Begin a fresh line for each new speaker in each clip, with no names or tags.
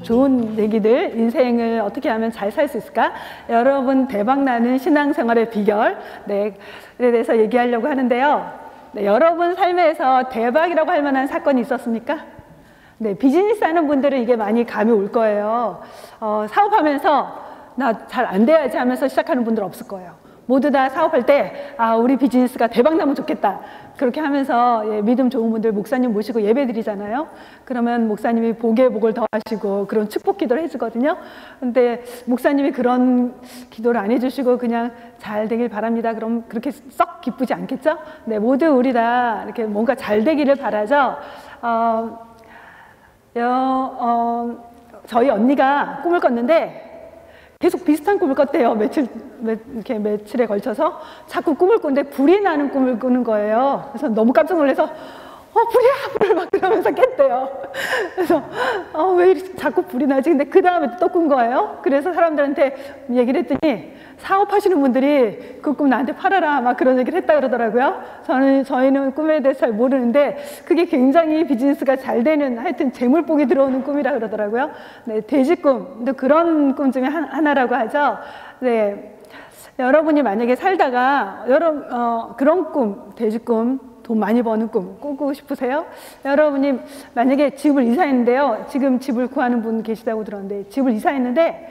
좋은 얘기들, 인생을 어떻게 하면 잘 살 수 있을까? 여러분 대박나는 신앙생활의 비결, 네, 에 대해서 얘기하려고 하는데요. 네, 여러분 삶에서 대박이라고 할 만한 사건이 있었습니까? 네, 비즈니스 하는 분들은 이게 많이 감이 올 거예요. 사업하면서 나 잘 안 돼야지 하면서 시작하는 분들 없을 거예요. 모두 다 사업할 때 우리 비즈니스가 대박 나면 좋겠다. 그렇게 하면서 믿음 좋은 분들 목사님 모시고 예배 드리잖아요. 그러면 목사님이 복에 복을 더하시고 그런 축복 기도를 해주거든요. 근데 목사님이 그런 기도를 안 해주시고 그냥 잘 되길 바랍니다. 그럼 그렇게 썩 기쁘지 않겠죠? 네, 모두 우리 다 이렇게 뭔가 잘 되기를 바라죠. 저희 언니가 꿈을 꿨는데 계속 비슷한 꿈을 꿨대요. 며칠에 걸쳐서 자꾸 꿈을 꾸는데 불이 나는 꿈을 꾸는 거예요. 그래서 너무 깜짝 놀라서 불이야! 불을 막 그러면서 깼대요. 그래서 왜 이렇게 자꾸 불이 나지? 근데 그 다음에 또 꾼 거예요. 그래서 사람들한테 얘기를 했더니 사업하시는 분들이 그 꿈 나한테 팔아라 막 그런 얘기를 했다 그러더라고요. 저희는 꿈에 대해서 잘 모르는데 그게 굉장히 비즈니스가 잘 되는 하여튼 재물복이 들어오는 꿈이라 그러더라고요. 네, 돼지꿈도 그런 꿈 중에 하나라고 하죠. 네, 여러분이 만약에 살다가 그런 꿈, 돼지꿈, 돈 많이 버는 꿈 꾸고 싶으세요? 여러분이 만약에 집을 이사했는데요. 지금 집을 구하는 분 계시다고 들었는데 집을 이사했는데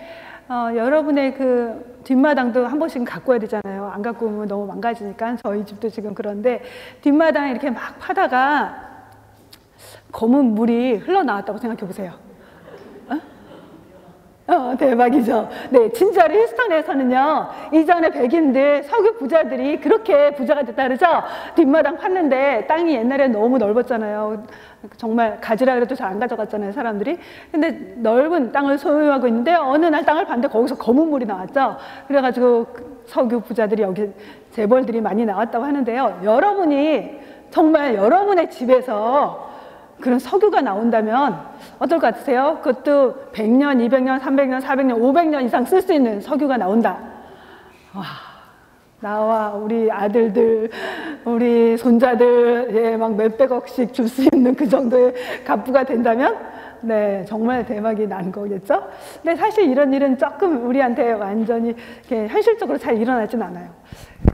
여러분의 그 뒷마당도 한 번씩은 가꿔야 되잖아요. 안 갖고 오면 너무 망가지니까. 저희 집도 지금 그런데 뒷마당에 이렇게 막 파다가 검은 물이 흘러나왔다고 생각해 보세요. 대박이죠. 네, 진짜로 휴스턴에서는요, 이전에 백인들, 석유 부자들이 그렇게 부자가 됐다 그러죠? 뒷마당 팠는데 땅이 옛날에 너무 넓었잖아요. 정말 가지라 그래도 잘 안 가져갔잖아요, 사람들이. 근데 넓은 땅을 소유하고 있는데 어느 날 땅을 봤는데 거기서 검은 물이 나왔죠. 그래가지고 석유 부자들이 여기 재벌들이 많이 나왔다고 하는데요. 여러분이 정말 여러분의 집에서 그런 석유가 나온다면 어떨 것 같으세요? 그것도 100년, 200년, 300년, 400년, 500년 이상 쓸 수 있는 석유가 나온다. 와, 나와 우리 아들들, 우리 손자들 막 몇백억씩 줄 수 있는 그 정도의 갑부가 된다면 네, 정말 대박이 난 거겠죠? 근데 사실 이런 일은 조금 우리한테 완전히 이렇게 현실적으로 잘 일어나진 않아요.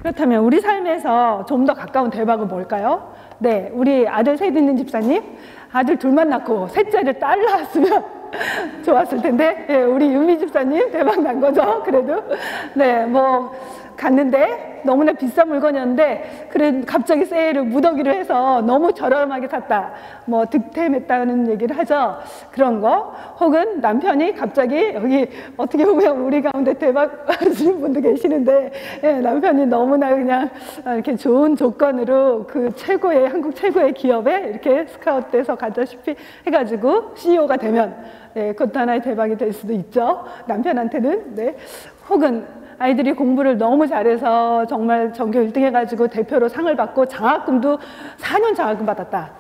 그렇다면 우리 삶에서 좀 더 가까운 대박은 뭘까요? 네, 우리 아들 셋 있는 집사님, 아들 둘만 낳고 셋째를 딸 낳았으면 좋았을 텐데, 네, 우리 유미 집사님 대박 난 거죠, 그래도. 네, 뭐 갔는데 너무나 비싼 물건이었는데 그래 갑자기 세일을 무더기로 해서 너무 저렴하게 샀다, 뭐 득템했다는 얘기를 하죠. 그런 거. 혹은 남편이 갑자기 여기 어떻게 보면 우리 가운데 대박 하시는 분도 계시는데 남편이 너무나 그냥 이렇게 좋은 조건으로 그 한국 최고의 기업에 이렇게 스카웃돼서 가다시피 해가지고 CEO가 되면 그것도 하나의 대박이 될 수도 있죠, 남편한테는. 네. 혹은 아이들이 공부를 너무 잘해서 정말 전교 1등 해가지고 대표로 상을 받고 장학금도 4년 장학금 받았다.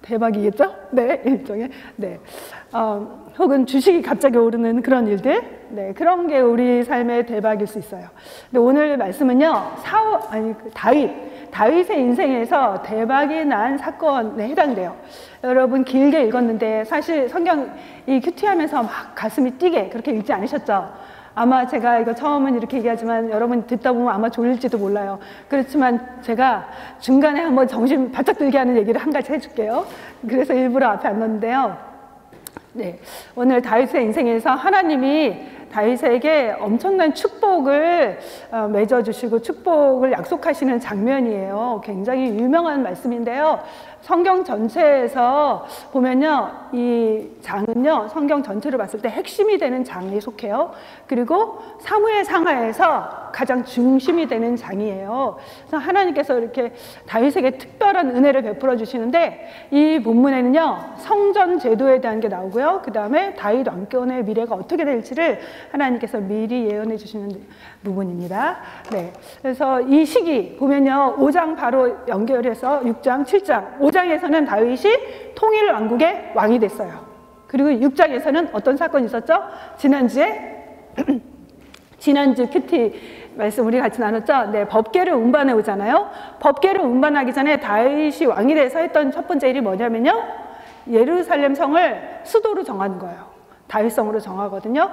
대박이겠죠? 네, 일종의. 네. 혹은 주식이 갑자기 오르는 그런 일들. 네, 그런 게 우리 삶의 대박일 수 있어요. 근데 오늘 말씀은요, 다윗의 인생에서 대박이 난 사건에 해당돼요. 여러분 길게 읽었는데 사실 성경 이 큐티하면서 막 가슴이 뛰게 그렇게 읽지 않으셨죠? 아마 제가 이거 처음은 이렇게 얘기하지만 여러분 듣다 보면 아마 졸릴지도 몰라요. 그렇지만 제가 중간에 한번 정신 바짝 들게 하는 얘기를 한 가지 해줄게요. 그래서 일부러 앞에 안 넣었는데요. 네, 오늘 다윗의 인생에서 하나님이 다윗에게 엄청난 축복을 맺어주시고 축복을 약속하시는 장면이에요. 굉장히 유명한 말씀인데요. 성경 전체에서 보면요, 이 장은요, 성경 전체를 봤을 때 핵심이 되는 장에 속해요. 그리고 사무엘 상하에서 가장 중심이 되는 장이에요. 그래서 하나님께서 이렇게 다윗에게 특별한 은혜를 베풀어 주시는데, 이 본문에는요, 성전 제도에 대한 게 나오고요. 그 다음에 다윗 왕권의 미래가 어떻게 될지를 하나님께서 미리 예언해 주시는 부분입니다. 네. 그래서 이 시기 보면요, 5장 바로 연결해서 6장, 7장, 5장에서는 다윗이 통일 왕국의 왕이 됐어요. 그리고 6장에서는 어떤 사건이 있었죠? 지난주 큐티 말씀 우리 같이 나눴죠? 네, 법궤를 운반해 오잖아요. 법궤를 운반하기 전에 다윗이 왕이 돼서 했던 첫 번째 일이 뭐냐면요, 예루살렘 성을 수도로 정하는 거예요. 다윗성으로 정하거든요.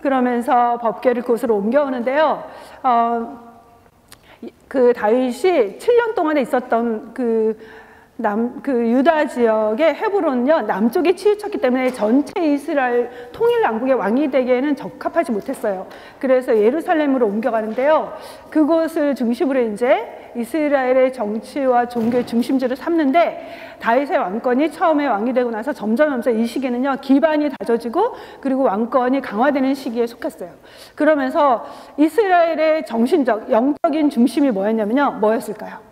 그러면서 법궤를 그곳으로 옮겨오는데요. 그 다윗이 7년 동안에 있었던 그 유다 지역의 헤브론은요, 남쪽에 치우쳤기 때문에 전체 이스라엘 통일 왕국의 왕이 되기에는 적합하지 못했어요. 그래서 예루살렘으로 옮겨가는데요. 그곳을 중심으로 이제 이스라엘의 정치와 종교의 중심지를 삼는데, 다윗의 왕권이 처음에 왕이 되고 나서 점점 이 시기는요, 기반이 다져지고 그리고 왕권이 강화되는 시기에 속했어요. 그러면서 이스라엘의 정신적, 영적인 중심이 뭐였을까요?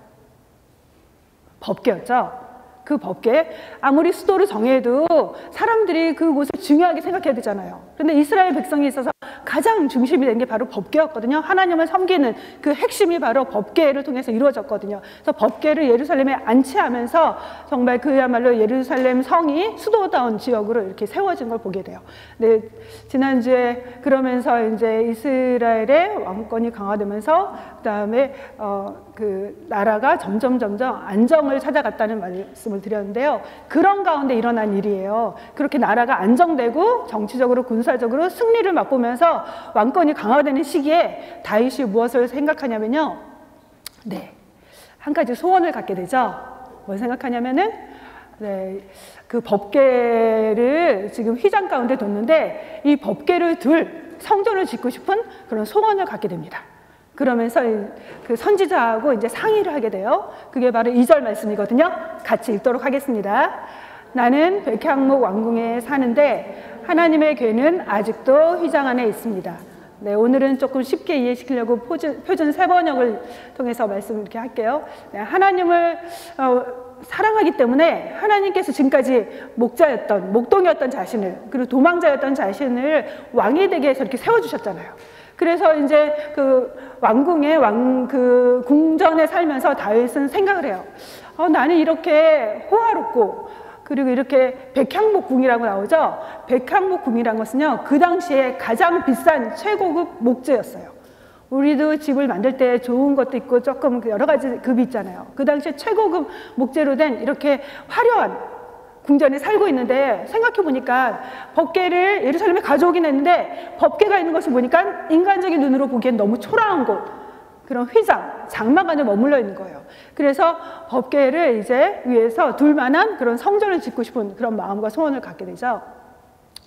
법궤였죠. 그 법궤, 아무리 수도를 정해도 사람들이 그곳을 중요하게 생각해야 되잖아요. 그런데 이스라엘 백성에 있어서 가장 중심이 된 게 바로 법궤였거든요. 하나님을 섬기는 그 핵심이 바로 법궤를 통해서 이루어졌거든요. 그래서 법궤를 예루살렘에 안치하면서 정말 그야말로 예루살렘 성이 수도다운 지역으로 이렇게 세워진 걸 보게 돼요. 네, 지난주에 그러면서 이제 이스라엘의 왕권이 강화되면서 그다음에 그 나라가 점점 안정을 찾아갔다는 말씀을 드렸는데요. 그런 가운데 일어난 일이에요. 그렇게 나라가 안정되고 정치적으로 군사적으로 승리를 맛보면서 왕권이 강화되는 시기에 다윗이 무엇을 생각하냐면요. 네, 한 가지 소원을 갖게 되죠. 뭘 생각하냐면은 네, 그 법궤를 지금 휘장 가운데 뒀는데 이 법궤를 둘 성전을 짓고 싶은 그런 소원을 갖게 됩니다. 그러면서 그 선지자하고 이제 상의를 하게 돼요. 그게 바로 2절 말씀이거든요. 같이 읽도록 하겠습니다. 나는 백향목 왕궁에 사는데 하나님의 궤는 아직도 휘장 안에 있습니다. 네, 오늘은 조금 쉽게 이해시키려고 표준 세번역을 통해서 말씀 이렇게 할게요. 네, 하나님을 사랑하기 때문에 하나님께서 지금까지 목동이었던 자신을, 그리고 도망자였던 자신을 왕이 되게 해서 이렇게 세워주셨잖아요. 그래서 이제 그 왕궁의 그 궁전에 살면서 다윗은 생각을 해요. 나는 이렇게 호화롭고 그리고 이렇게 백향목궁이라고 나오죠. 백향목궁이라는 것은요, 그 당시에 가장 비싼 최고급 목재였어요. 우리도 집을 만들 때 좋은 것도 있고 조금 여러 가지 급이 있잖아요. 그 당시에 최고급 목재로 된 이렇게 화려한 궁전에 살고 있는데, 생각해 보니까 법궤를 예루살렘에 가져오긴 했는데 법궤가 있는 것을 보니까 인간적인 눈으로 보기엔 너무 초라한 곳, 그런 휘장, 장막 안에 머물러 있는 거예요. 그래서 법궤를 이제 위에서 둘 만한 그런 성전을 짓고 싶은 그런 마음과 소원을 갖게 되죠.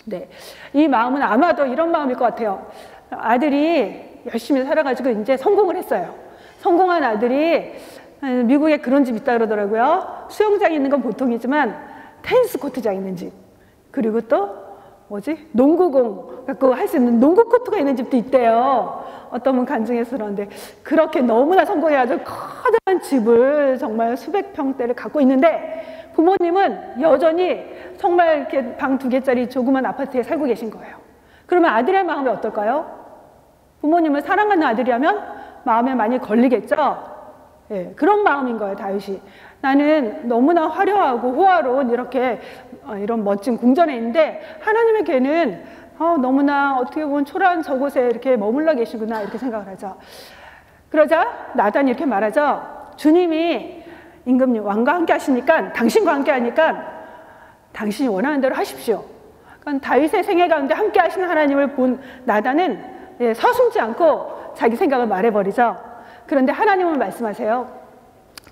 네, 이 마음은 아마도 이런 마음일 것 같아요. 아들이 열심히 살아가지고 이제 성공을 했어요. 성공한 아들이 미국에 그런 집 있다 그러더라고요. 수영장이 있는 건 보통이지만 테니스 코트장 있는 집, 그리고 또 농구공 갖고 할 수 있는 농구 코트가 있는 집도 있대요. 어떤 분 간증해서 그러는데, 그렇게 너무나 성공해가지고 커다란 집을 정말 수백 평대를 갖고 있는데 부모님은 여전히 정말 이렇게 방 2개짜리 조그만 아파트에 살고 계신 거예요. 그러면 아들의 마음이 어떨까요? 부모님을 사랑하는 아들이라면 마음에 많이 걸리겠죠? 예, 그런 마음인 거예요, 다윗이. 나는 너무나 화려하고 호화로운 이런 멋진 궁전에 있는데 하나님의 궤는 너무나 어떻게 보면 초라한 저곳에 이렇게 머물러 계시구나, 이렇게 생각을 하죠. 그러자 나단이 이렇게 말하죠. 주님이 임금님 왕과 함께 하시니까, 당신과 함께 하니까 당신이 원하는 대로 하십시오. 그러니까 다윗의 생애 가운데 함께 하시는 하나님을 본 나단은 서슴지 않고 자기 생각을 말해버리죠. 그런데 하나님은 말씀하세요.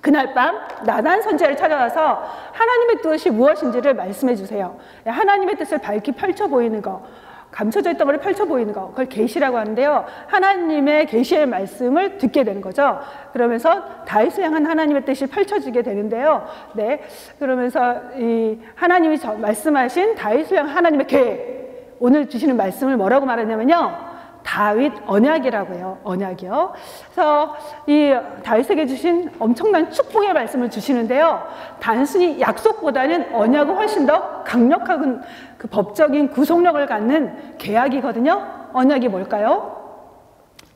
그날 밤 나단 선지자를 찾아와서 하나님의 뜻이 무엇인지를 말씀해 주세요. 하나님의 뜻을 밝히 펼쳐 보이는 거, 감춰져 있던 것을 펼쳐 보이는 거, 그걸 계시라고 하는데요. 하나님의 계시의 말씀을 듣게 되는 거죠. 그러면서 다윗을 향한 하나님의 뜻이 펼쳐지게 되는데요. 네, 그러면서 이 하나님이 말씀하신 다윗을 향한 하나님의 계획, 오늘 주시는 말씀을 뭐라고 말하냐면요, 다윗 언약이라고 해요. 언약이요. 그래서 이 다윗에게 주신 엄청난 축복의 말씀을 주시는데요. 단순히 약속보다는 언약은 훨씬 더 강력한 그 법적인 구속력을 갖는 계약이거든요. 언약이 뭘까요?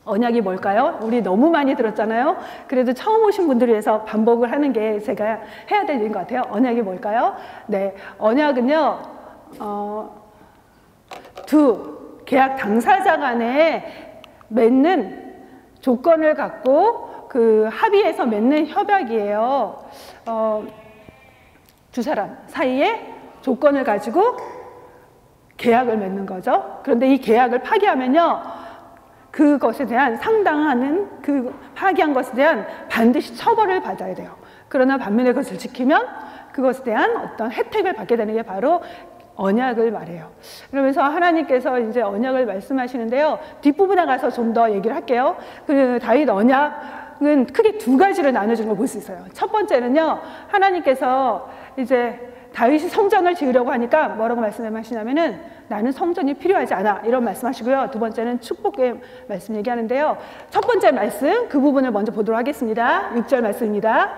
언약이 뭘까요? 우리 너무 많이 들었잖아요. 그래도 처음 오신 분들을 위해서 반복을 하는 게 제가 해야 될 일인 것 같아요. 언약이 뭘까요? 네, 언약은요, 계약 당사자 간에 맺는 조건을 갖고 그 합의해서 맺는 협약이에요. 두 사람 사이에 조건을 가지고 계약을 맺는 거죠. 그런데 이 계약을 파기하면요, 그것에 대한 상당한 그 파기한 것에 대한 반드시 처벌을 받아야 돼요. 그러나 반면에 그것을 지키면 그것에 대한 어떤 혜택을 받게 되는 게 바로 언약을 말해요. 그러면서 하나님께서 이제 언약을 말씀하시는데요. 뒷부분에 가서 좀 더 얘기를 할게요. 그 다윗 언약은 크게 두 가지로 나눠진 걸 볼 수 있어요. 첫 번째는요, 하나님께서 이제 다윗이 성전을 지으려고 하니까 뭐라고 말씀하시냐면은 나는 성전이 필요하지 않아, 이런 말씀하시고요. 두 번째는 축복의 말씀 얘기하는데요. 첫 번째 말씀, 그 부분을 먼저 보도록 하겠습니다. 6절 말씀입니다.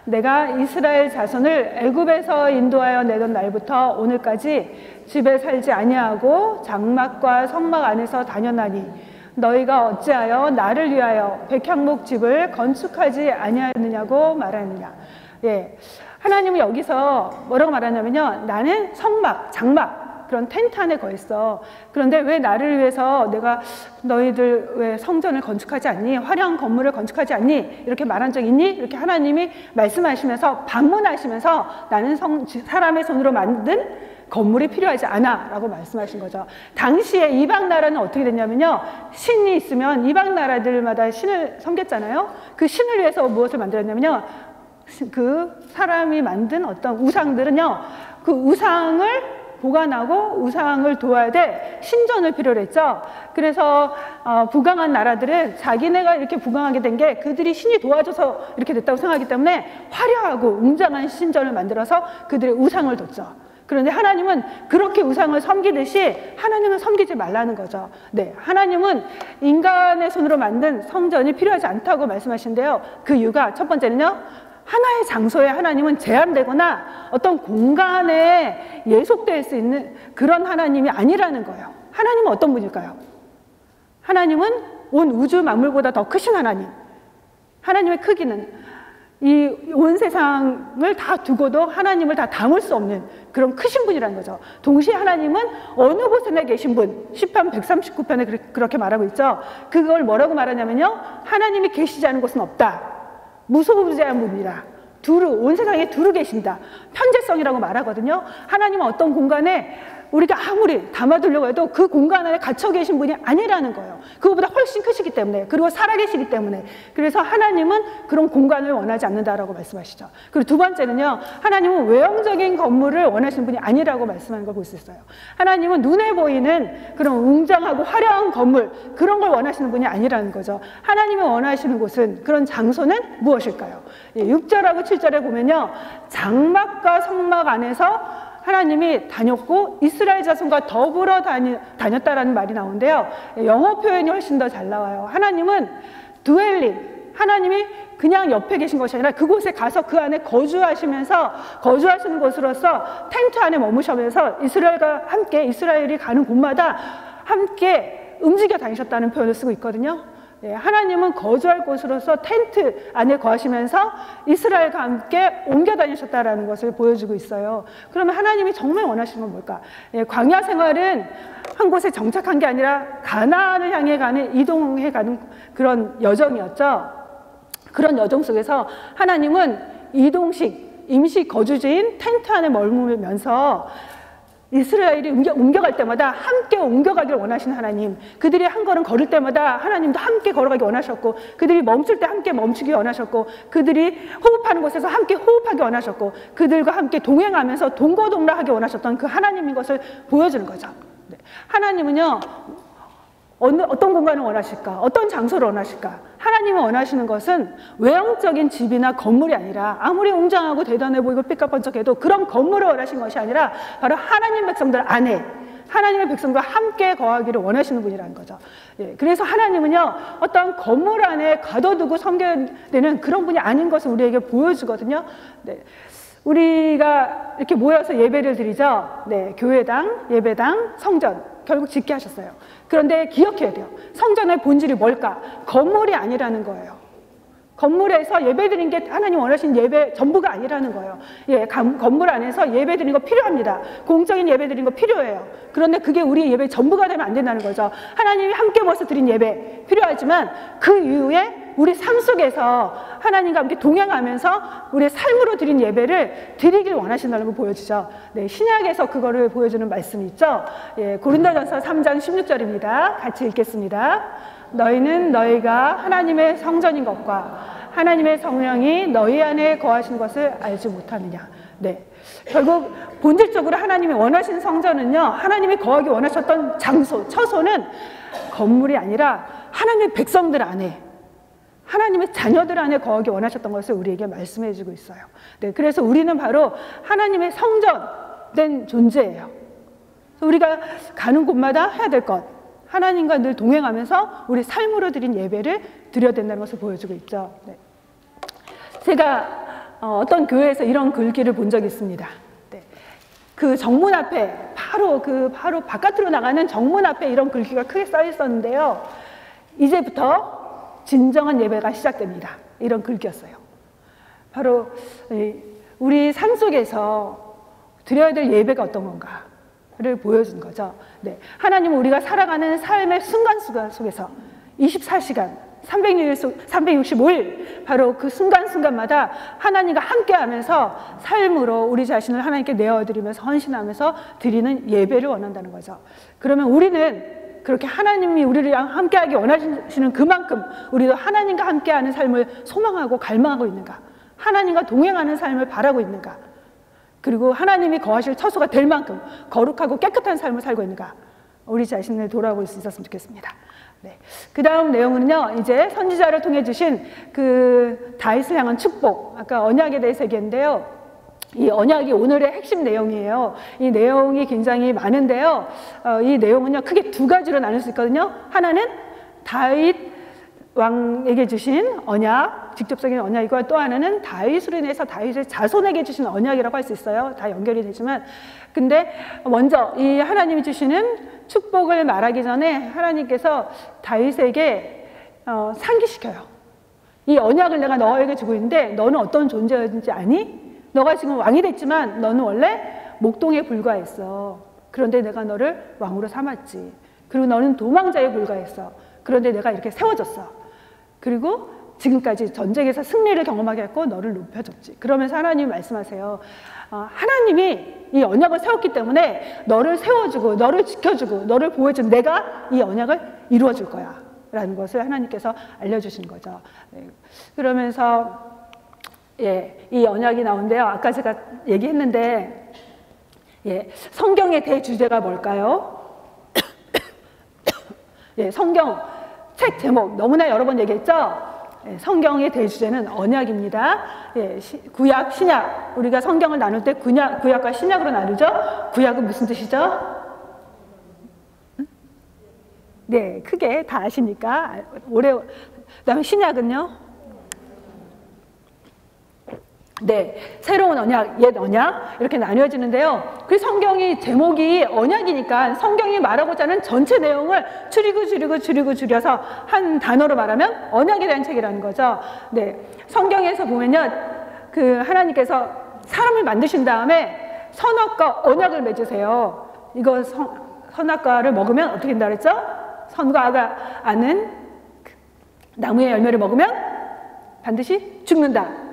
내가 이스라엘 자손을 애굽에서 인도하여 내던 날부터 오늘까지 집에 살지 아니하고 장막과 성막 안에서 다녔나니 너희가 어찌하여 나를 위하여 백향목 집을 건축하지 아니하였느냐고 말하느냐. 예, 하나님은 여기서 뭐라고 말하냐면요, 나는 성막, 장막, 그런 텐트 안에 거했어. 그런데 왜 나를 위해서 내가 너희들 왜 성전을 건축하지 않니? 화려한 건물을 건축하지 않니? 이렇게 말한 적 있니? 이렇게 하나님이 말씀하시면서 반문하시면서 나는 사람의 손으로 만든 건물이 필요하지 않아 라고 말씀하신 거죠. 당시에 이방 나라는 어떻게 됐냐면요, 신이 있으면 이방 나라들마다 신을 섬겼잖아요. 그 신을 위해서 무엇을 만들었냐면요, 그 사람이 만든 어떤 우상들은요, 그 우상을 보관하고 우상을 도와야 돼 신전을 필요로 했죠. 그래서 부강한 나라들은 자기네가 이렇게 부강하게 된 게 그들이 신이 도와줘서 이렇게 됐다고 생각하기 때문에 화려하고 웅장한 신전을 만들어서 그들의 우상을 뒀죠. 그런데 하나님은 그렇게 우상을 섬기듯이 하나님은 섬기지 말라는 거죠. 네, 하나님은 인간의 손으로 만든 성전이 필요하지 않다고 말씀하시는데요. 그 이유가 첫 번째는요, 하나의 장소에 하나님은 제한되거나 어떤 공간에 예속될 수 있는 그런 하나님이 아니라는 거예요. 하나님은 어떤 분일까요? 하나님은 온 우주 만물보다 더 크신 하나님. 하나님의 크기는 이 온 세상을 다 두고도 하나님을 다 담을 수 없는 그런 크신 분이라는 거죠. 동시에 하나님은 어느 곳에 계신 분, 시편 139편에 그렇게 말하고 있죠. 그걸 뭐라고 말하냐면요, 하나님이 계시지 않은 곳은 없다. 무소부재한 분이라. 두루, 온 세상에 두루 계신다. 편재성이라고 말하거든요. 하나님은 어떤 공간에 우리가 아무리 담아두려고 해도 그 공간 안에 갇혀 계신 분이 아니라는 거예요. 그거보다 훨씬 크시기 때문에, 그리고 살아계시기 때문에. 그래서 하나님은 그런 공간을 원하지 않는다라고 말씀하시죠. 그리고 두 번째는요, 하나님은 외형적인 건물을 원하시는 분이 아니라고 말씀하는 걸 볼 수 있어요. 하나님은 눈에 보이는 그런 웅장하고 화려한 건물, 그런 걸 원하시는 분이 아니라는 거죠. 하나님이 원하시는 곳은, 그런 장소는 무엇일까요? 6절하고 7절에 보면요, 장막과 성막 안에서 하나님이 다녔고 이스라엘 자손과 더불어 다녔다라는 말이 나오는데요. 영어 표현이 훨씬 더 잘 나와요. 하나님은 드웰링, 하나님이 그냥 옆에 계신 것이 아니라 그곳에 가서 그 안에 거주하시는 곳으로서 텐트 안에 머무시면서 이스라엘과 함께, 이스라엘이 가는 곳마다 함께 움직여 다니셨다는 표현을 쓰고 있거든요. 예, 하나님은 거주할 곳으로서 텐트 안에 거하시면서 이스라엘과 함께 옮겨 다니셨다는 것을 보여주고 있어요. 그러면 하나님이 정말 원하시는 건 뭘까? 예, 광야 생활은 한 곳에 정착한 게 아니라 가나안을 향해 이동해 가는 그런 여정이었죠. 그런 여정 속에서 하나님은 이동식, 임시 거주지인 텐트 안에 머물면서 이스라엘이 옮겨갈 때마다 함께 옮겨가기를 원하시는 하나님, 그들이 한 걸음 걸을 때마다 하나님도 함께 걸어가기 원하셨고, 그들이 멈출 때 함께 멈추기 원하셨고, 그들이 호흡하는 곳에서 함께 호흡하기 원하셨고, 그들과 함께 동행하면서 동거동락하기 원하셨던 그 하나님인 것을 보여주는 거죠. 네. 하나님은요, 어떤 공간을 원하실까? 어떤 장소를 원하실까? 하나님이 원하시는 것은 외형적인 집이나 건물이 아니라, 아무리 웅장하고 대단해 보이고 삐까뻔쩍해도 그런 건물을 원하시는 것이 아니라 바로 하나님 백성들 안에, 하나님의 백성과 함께 거하기를 원하시는 분이라는 거죠. 예, 그래서 하나님은요, 어떤 건물 안에 가둬두고 섬겨야 되는 그런 분이 아닌 것을 우리에게 보여주거든요. 네. 우리가 이렇게 모여서 예배를 드리죠. 네, 교회당, 예배당, 성전 결국 짓게 하셨어요. 그런데 기억해야 돼요. 성전의 본질이 뭘까? 건물이 아니라는 거예요. 건물에서 예배 드리는 게 하나님 원하시는 예배 전부가 아니라는 거예요. 예, 건물 안에서 예배 드리는 거 필요합니다. 공적인 예배 드리는 거 필요해요. 그런데 그게 우리의 예배 전부가 되면 안 된다는 거죠. 하나님이 함께 모여서 드린 예배 필요하지만 그 이후에 우리 삶 속에서 하나님과 함께 동행하면서 우리의 삶으로 드린 예배를 드리길 원하신다는 걸 보여주죠. 네, 신약에서 그거를 보여주는 말씀이 있죠. 예, 고린도전서 3장 16절입니다. 같이 읽겠습니다. 너희는 너희가 하나님의 성전인 것과 하나님의 성령이 너희 안에 거하신 것을 알지 못하느냐. 네, 결국 본질적으로 하나님이 원하신 성전은요, 하나님이 거하기 원하셨던 장소, 처소는 건물이 아니라 하나님의 백성들 안에, 하나님의 자녀들 안에 거하기 원하셨던 것을 우리에게 말씀해 주고 있어요. 네, 그래서 우리는 바로 하나님의 성전된 존재예요. 우리가 가는 곳마다 해야 될 것, 하나님과 늘 동행하면서 우리 삶으로 드린 예배를 드려야 된다는 것을 보여주고 있죠. 네. 제가 어떤 교회에서 이런 글귀를 본 적이 있습니다. 네. 그 정문 앞에 바로 바깥으로 나가는 정문 앞에 이런 글귀가 크게 써 있었는데요. 이제부터 진정한 예배가 시작됩니다. 이런 글귀였어요. 바로 우리 삶 속에서 드려야 될 예배가 어떤 건가를 보여준 거죠. 네. 하나님은 우리가 살아가는 삶의 순간순간 속에서 24시간 365일 바로 그 순간순간마다 하나님과 함께하면서 삶으로 우리 자신을 하나님께 내어드리면서 헌신하면서 드리는 예배를 원한다는 거죠. 그러면 우리는 그렇게 하나님이 우리를 함께하기 원하시는 그만큼 우리도 하나님과 함께하는 삶을 소망하고 갈망하고 있는가? 하나님과 동행하는 삶을 바라고 있는가? 그리고 하나님이 거하실 처소가 될 만큼 거룩하고 깨끗한 삶을 살고 있는가? 우리 자신을 돌아볼 수 있었으면 좋겠습니다. 네. 그 다음 내용은요, 이제 선지자를 통해 주신 그 다윗을 향한 축복, 아까 언약에 대해서 얘기했는데요. 이 언약이 오늘의 핵심 내용이에요. 이 내용이 굉장히 많은데요. 이 내용은요, 크게 두 가지로 나눌 수 있거든요. 하나는 다윗 왕에게 주신 언약, 직접적인 언약이고, 또 하나는 다윗으로 인해서 다윗의 자손에게 주신 언약이라고 할 수 있어요. 다 연결이 되지만. 근데 먼저 이 하나님이 주시는 축복을 말하기 전에 하나님께서 다윗에게 상기시켜요. 이 언약을 내가 너에게 주고 있는데 너는 어떤 존재인지 아니? 너가 지금 왕이 됐지만 너는 원래 목동에 불과했어. 그런데 내가 너를 왕으로 삼았지. 그리고 너는 도망자에 불과했어. 그런데 내가 이렇게 세워줬어. 그리고 지금까지 전쟁에서 승리를 경험하게 했고 너를 높여줬지. 그러면서 하나님이 말씀하세요. 하나님이 이 언약을 세웠기 때문에 너를 세워주고 너를 지켜주고 너를 보호해준 내가 이 언약을 이루어줄 거야 라는 것을 하나님께서 알려주신 거죠. 네. 그러면서 이 언약이 나오는데요. 아까 제가 얘기했는데 성경의 대주제가 뭘까요? 성경 책 제목 너무나 여러 번 얘기했죠? 성경의 대주제는 언약입니다. 구약, 신약. 우리가 성경을 나눌 때 구약과 신약으로 나누죠? 구약은 무슨 뜻이죠? 네, 크게 다 아시니까. 그다음에 신약은요? 네, 새로운 언약, 옛 언약 이렇게 나뉘어지는데요. 그 성경이 제목이 언약이니까 성경이 말하고자 하는 전체 내용을 줄여서 한 단어로 말하면 언약에 대한 책이라는 거죠. 네, 성경에서 보면요, 그 하나님께서 사람을 만드신 다음에 선악과 언약을 맺으세요. 이거 선악과를 먹으면 어떻게 된다 그랬죠? 선과 악을 아는 나무의 열매를 먹으면 반드시 죽는다.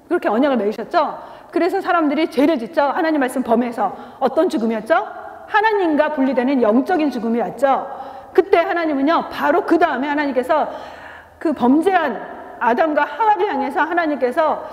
그렇게 언약을 맺으셨죠? 그래서 사람들이 죄를 짓죠. 하나님 말씀 범해서. 어떤 죽음이었죠? 하나님과 분리되는 영적인 죽음이 왔죠. 그때 하나님은요, 바로 그 다음에 하나님께서 그 범죄한 아담과 하와를 향해서 하나님께서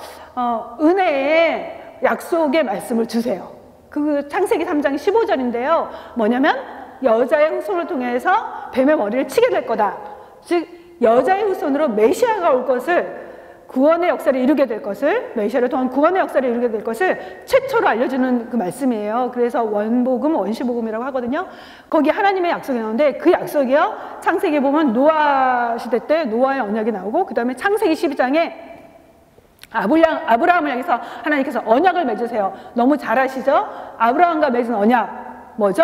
은혜의 약속의 말씀을 주세요. 그 창세기 3장 15절인데요. 뭐냐면 여자의 후손을 통해서 뱀의 머리를 치게 될 거다. 즉 여자의 후손으로 메시아가 올 것을, 구원의 역사를 이루게 될 것을, 메시아를 통한 구원의 역사를 이루게 될 것을 최초로 알려주는 그 말씀이에요. 그래서 원복음, 원시복음이라고 하거든요. 거기 하나님의 약속이 나오는데 그 약속이요, 창세기에 보면 노아 시대 때 노아의 언약이 나오고, 그 다음에 창세기 12장에 아브라함을 향해서 하나님께서 언약을 맺으세요. 너무 잘 아시죠? 아브라함과 맺은 언약 뭐죠?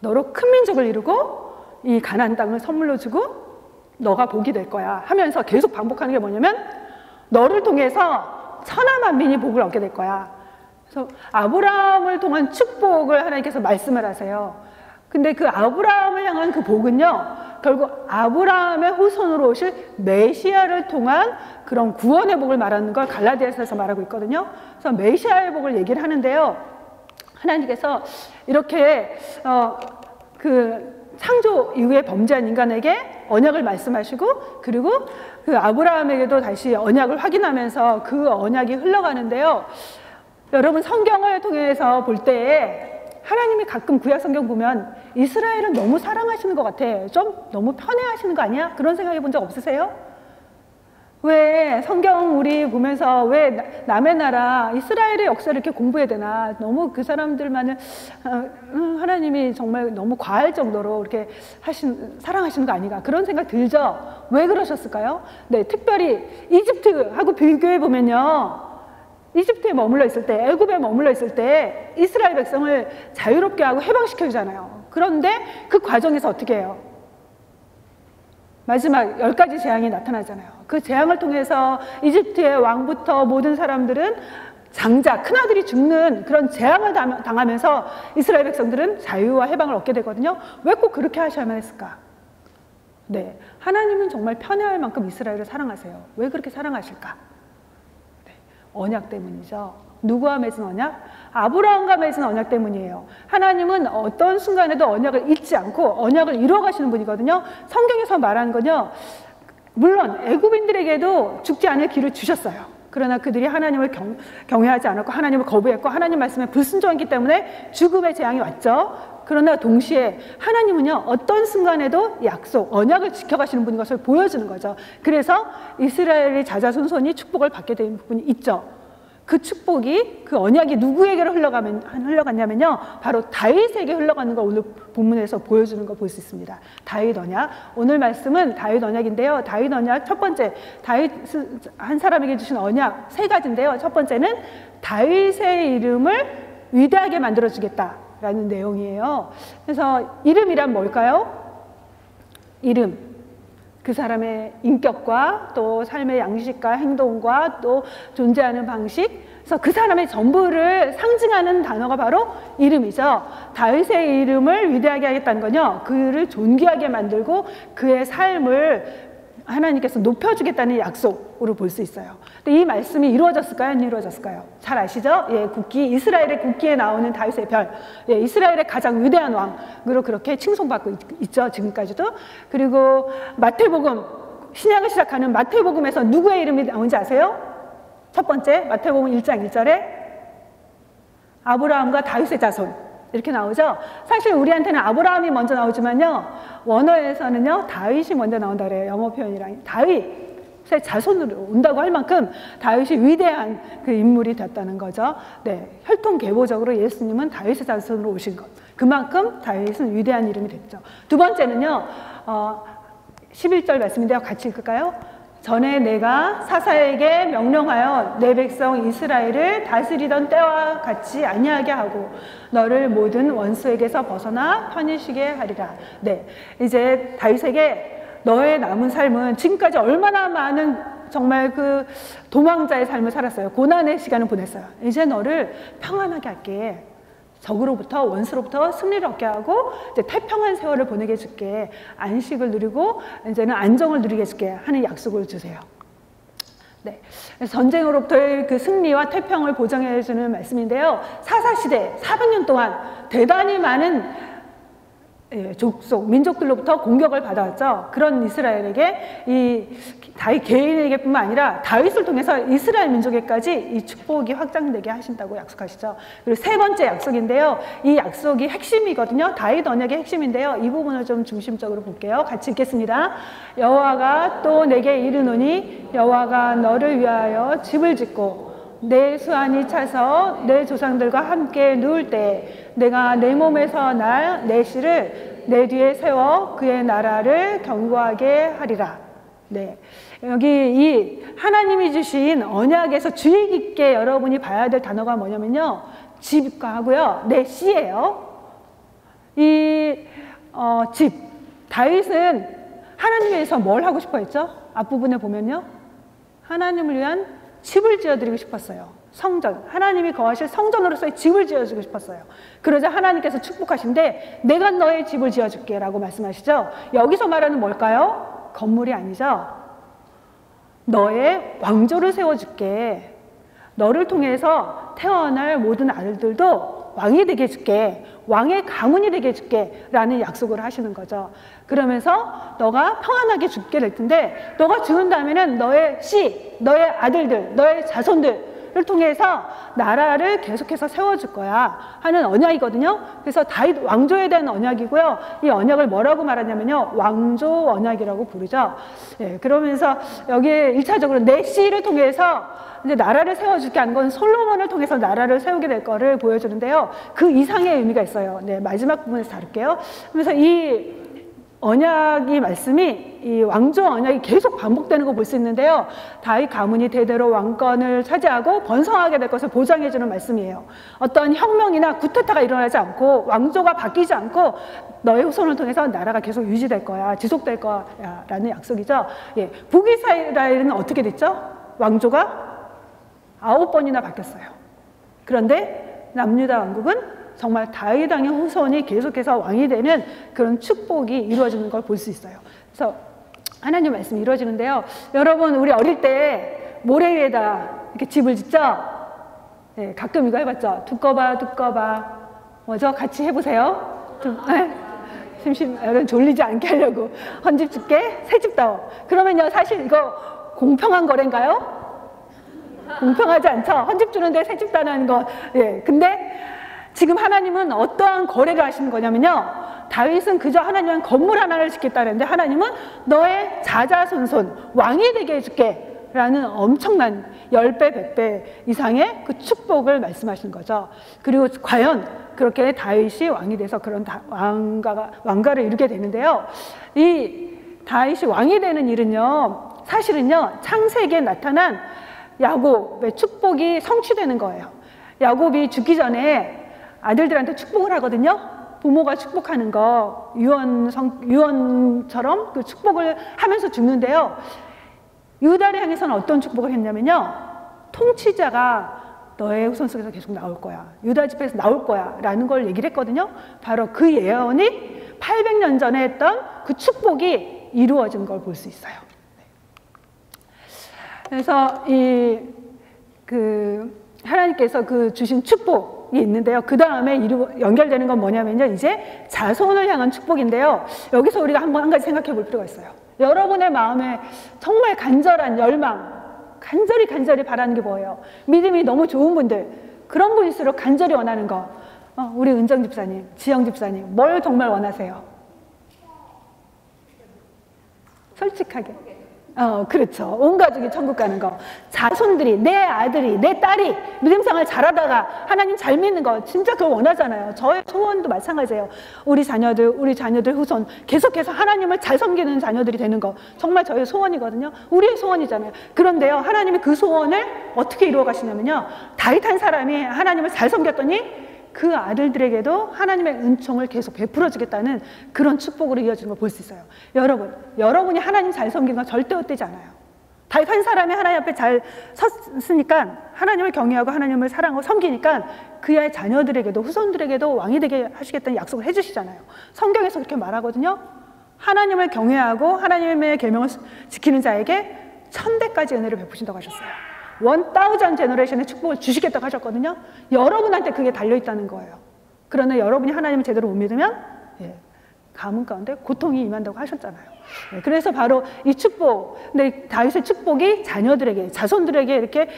너로 큰 민족을 이루고 이 가나안 땅을 선물로 주고 너가 복이 될 거야 하면서 계속 반복하는 게 뭐냐면 너를 통해서 천하 만민이 복을 얻게 될 거야. 그래서 아브라함을 통한 축복을 하나님께서 말씀을 하세요. 근데 그 아브라함을 향한 그 복은요, 결국 아브라함의 후손으로 오실 메시아를 통한 그런 구원의 복을 말하는 걸 갈라디아서에서 말하고 있거든요. 그래서 메시아의 복을 얘기를 하는데요. 하나님께서 이렇게 그 창조 이후에 범죄한 인간에게 언약을 말씀하시고, 그리고 그 아브라함에게도 다시 언약을 확인하면서 그 언약이 흘러가는데요. 여러분, 성경을 통해서 볼 때에 하나님이 가끔 구약 성경 보면 이스라엘은 너무 사랑하시는 것 같아, 좀 너무 편애하시는 거 아니야? 그런 생각해 본 적 없으세요? 왜 성경 우리 보면서 왜 남의 나라 이스라엘의 역사를 이렇게 공부해야 되나, 너무 그 사람들만은 하나님이 정말 너무 과할 정도로 이렇게 사랑하시는 거 아닌가, 그런 생각 들죠? 왜 그러셨을까요? 네, 특별히 이집트하고 비교해 보면요, 이집트에 머물러 있을 때, 애굽에 머물러 있을 때 이스라엘 백성을 자유롭게 하고 해방시켜주잖아요. 그런데 그 과정에서 어떻게 해요? 마지막 10가지 재앙이 나타나잖아요. 그 재앙을 통해서 이집트의 왕부터 모든 사람들은 장자, 큰아들이 죽는 그런 재앙을 당하면서 이스라엘 백성들은 자유와 해방을 얻게 되거든요. 왜 꼭 그렇게 하셔야만 했을까? 네, 하나님은 정말 편애할 만큼 이스라엘을 사랑하세요. 왜 그렇게 사랑하실까? 언약 때문이죠. 누구와 맺은 언약? 아브라함과 맺은 언약 때문이에요. 하나님은 어떤 순간에도 언약을 잊지 않고 언약을 이루어 가시는 분이거든요. 성경에서 말하는 건요, 물론 애굽인들에게도 죽지 않을 길을 주셨어요. 그러나 그들이 하나님을 경외하지 않았고 하나님을 거부했고 하나님 말씀에 불순종했기 때문에 죽음의 재앙이 왔죠. 그러나 동시에 하나님은요, 어떤 순간에도 약속, 언약을 지켜가시는 분인 것을 보여주는 거죠. 그래서 이스라엘의 자자손손이 축복을 받게 된 부분이 있죠. 그 축복이, 그 언약이 누구에게로 흘러갔냐면요, 바로 다윗에게 흘러가는 걸 오늘 본문에서 보여주는 걸 볼 수 있습니다. 다윗 언약. 오늘 말씀은 다윗 언약인데요. 다윗 언약 첫 번째, 다윗 한 사람에게 주신 언약 3가지인데요. 첫 번째는 다윗의 이름을 위대하게 만들어주겠다 라는 내용이에요. 그래서 이름이란 뭘까요? 이름, 그 사람의 인격과 또 삶의 양식과 행동과 또 존재하는 방식, 그래서 그 사람의 전부를 상징하는 단어가 바로 이름이죠. 다윗의 이름을 위대하게 하겠다는 건요, 그를 존귀하게 만들고 그의 삶을 하나님께서 높여주겠다는 약속으로 볼 수 있어요. 근데 이 말씀이 이루어졌을까요? 안 이루어졌을까요? 잘 아시죠? 예, 국기, 이스라엘의 국기에 나오는 다윗의 별, 예, 이스라엘의 가장 위대한 왕으로 그렇게 칭송받고 있죠, 지금까지도. 그리고 마태복음, 신약을 시작하는 마태복음에서 누구의 이름이 나오는지 아세요? 첫 번째, 마태복음 1장 1절에 아브라함과 다윗의 자손, 이렇게 나오죠. 사실 우리한테는 아브라함이 먼저 나오지만요, 원어에서는요 다윗이 먼저 나온다 그래요. 영어 표현이랑 다윗의 자손으로 온다고 할 만큼 다윗이 위대한 그 인물이 됐다는 거죠. 네, 혈통계보적으로 예수님은 다윗의 자손으로 오신 것, 그만큼 다윗은 위대한 이름이 됐죠. 두 번째는요, 11절 말씀인데요, 같이 읽을까요? 전에 내가 사사에게 명령하여 내 백성 이스라엘을 다스리던 때와 같이 아니하게 하고 너를 모든 원수에게서 벗어나 편히 쉬게 하리라. 네, 이제 다윗에게 너의 남은 삶은 지금까지 얼마나 많은 정말 그 도망자의 삶을 살았어요. 고난의 시간을 보냈어요. 이제 너를 평안하게 할게. 적으로부터, 원수로부터 승리를 얻게 하고 이제 태평한 세월을 보내게 해줄게. 안식을 누리고 이제는 안정을 누리게 해줄게 하는 약속을 주세요. 네, 전쟁으로부터의 그 승리와 태평을 보장해 주는 말씀인데요. 사사시대 400년 동안 대단히 많은 족속, 민족들로부터 공격을 받아왔죠. 그런 이스라엘에게 이 다윗 개인에게뿐만 아니라 다윗을 통해서 이스라엘 민족에까지 이 축복이 확장되게 하신다고 약속하시죠. 그리고 세 번째 약속인데요. 이 약속이 핵심이거든요. 다윗 언약의 핵심인데요. 이 부분을 좀 중심적으로 볼게요. 같이 읽겠습니다. 여호와가 또 내게 이르노니 여호와가 너를 위하여 집을 짓고 내 수완이 차서 내 조상들과 함께 누울 때 내가 내 몸에서 날 내 씨를 내 뒤에 세워 그의 나라를 견고하게 하리라. 네, 여기 이 하나님이 주신 언약에서 주의 깊게 여러분이 봐야 될 단어가 뭐냐면요, 집과 하고요, 내 씨예요. 이 집, 다윗은 하나님 위해서 뭘 하고 싶어 했죠? 앞부분에 보면요, 하나님을 위한 집을 지어드리고 싶었어요. 성전, 하나님이 거하실 성전으로서의 집을 지어주고 싶었어요. 그러자 하나님께서 축복하신데 내가 너의 집을 지어줄게 라고 말씀하시죠. 여기서 말하는 뭘까요? 건물이 아니죠. 너의 왕조를 세워줄게. 너를 통해서 태어날 모든 아들들도 왕이 되게 해줄게. 왕의 가문이 되게 해줄게 라는 약속을 하시는 거죠. 그러면서 너가 평안하게 죽게 될 텐데 너가 죽은 다음에는 너의 씨, 너의 아들들, 너의 자손들을 통해서 나라를 계속해서 세워줄 거야 하는 언약이거든요. 그래서 다윗 왕조에 대한 언약이고요. 이 언약을 뭐라고 말하냐면요, 왕조 언약이라고 부르죠. 예, 그러면서 여기에 1차적으로 내 씨를 통해서 이제 나라를 세워줄게 하는 건 솔로몬을 통해서 나라를 세우게 될 거를 보여주는데요. 그 이상의 의미가 있어요. 네, 마지막 부분에서 다룰게요. 그래서 이 언약이 말씀이 이 왕조 언약이 계속 반복되는 거 볼 수 있는데요. 다윗 가문이 대대로 왕권을 차지하고 번성하게 될 것을 보장해 주는 말씀이에요. 어떤 혁명이나 쿠데타가 일어나지 않고 왕조가 바뀌지 않고 너의 후손을 통해서 나라가 계속 유지될 거야, 지속될 거야 라는 약속이죠. 예, 북이스라엘은 어떻게 됐죠? 왕조가 9번이나 바뀌었어요. 그런데 남유다 왕국은 정말 다윗 왕의 후손이 계속해서 왕이 되는 그런 축복이 이루어지는 걸 볼 수 있어요. 그래서 하나님 말씀이 이루어지는데요. 여러분, 우리 어릴 때 모래 위에다 이렇게 집을 짓죠? 네, 가끔 이거 해봤죠? 두꺼봐, 두꺼봐. 뭐죠? 같이 해보세요. 네? 여러분 졸리지 않게 하려고. 헌집 줄게, 새집 따오. 그러면요, 사실 이거 공평한 거래인가요? 공평하지 않죠? 헌집 주는데 새집 따는 거. 예, 근데 지금 하나님은 어떠한 거래를 하시는 거냐면요, 다윗은 그저 하나님은 건물 하나를 짓겠다는데 하나님은 너의 자자손손 왕이 되게 해줄게 라는 엄청난 10배, 100배 이상의 그 축복을 말씀하시는 거죠. 그리고 과연 그렇게 다윗이 왕이 돼서 그런 왕가를 이루게 되는데요. 이 다윗이 왕이 되는 일은요, 사실은요, 창세기에 나타난 야곱의 축복이 성취되는 거예요. 야곱이 죽기 전에 아들들한테 축복을 하거든요. 부모가 축복하는 거, 유언처럼 그 축복을 하면서 죽는데요. 유다를 향해서는 어떤 축복을 했냐면요, 통치자가 너의 후손 속에서 계속 나올 거야, 유다 집에서 나올 거야 라는 걸 얘기를 했거든요. 바로 그 예언이 800년 전에 했던 그 축복이 이루어진 걸 볼 수 있어요. 그래서 하나님께서 그 주신 축복이 있는데요. 그 다음에 연결되는 건 뭐냐면요, 이제 자손을 향한 축복인데요. 여기서 우리가 한 가지 생각해 볼 필요가 있어요. 여러분의 마음에 정말 간절한 열망, 간절히 바라는 게 뭐예요? 믿음이 너무 좋은 분들, 그런 분일수록 간절히 원하는 거. 우리 은정 집사님, 지영 집사님, 뭘 정말 원하세요? 솔직하게. 그렇죠. 온 가족이 천국 가는 거. 자손들이, 내 아들이, 내 딸이 믿음생활 잘하다가 하나님 잘 믿는 거, 진짜 그거 원하잖아요. 저의 소원도 마찬가지예요. 우리 자녀들 후손 계속해서 하나님을 잘 섬기는 자녀들이 되는 거, 정말 저의 소원이거든요. 우리의 소원이잖아요. 그런데요, 하나님이 그 소원을 어떻게 이루어 가시냐면요, 다윗 한 사람이 하나님을 잘 섬겼더니 그 아들들에게도 하나님의 은총을 계속 베풀어 주겠다는 그런 축복으로 이어지는 걸 볼 수 있어요. 여러분이 하나님 잘 섬기는 건 절대 헛되지 않아요. 다윗 한 사람이 하나님 앞에 잘 섰으니까, 하나님을 경외하고 하나님을 사랑하고 섬기니까 그의 자녀들에게도, 후손들에게도 왕이 되게 하시겠다는 약속을 해주시잖아요. 성경에서 그렇게 말하거든요. 하나님을 경외하고 하나님의 계명을 지키는 자에게 1000대까지 은혜를 베푸신다고 하셨어요. 1000 제너레이션의 축복을 주시겠다고 하셨거든요. 여러분한테 그게 달려있다는 거예요. 그러나 여러분이 하나님을 제대로 못 믿으면 가문 가운데 고통이 임한다고 하셨잖아요. 그래서 바로 이 축복, 근데 다윗의 축복이 자녀들에게, 자손들에게 이렇게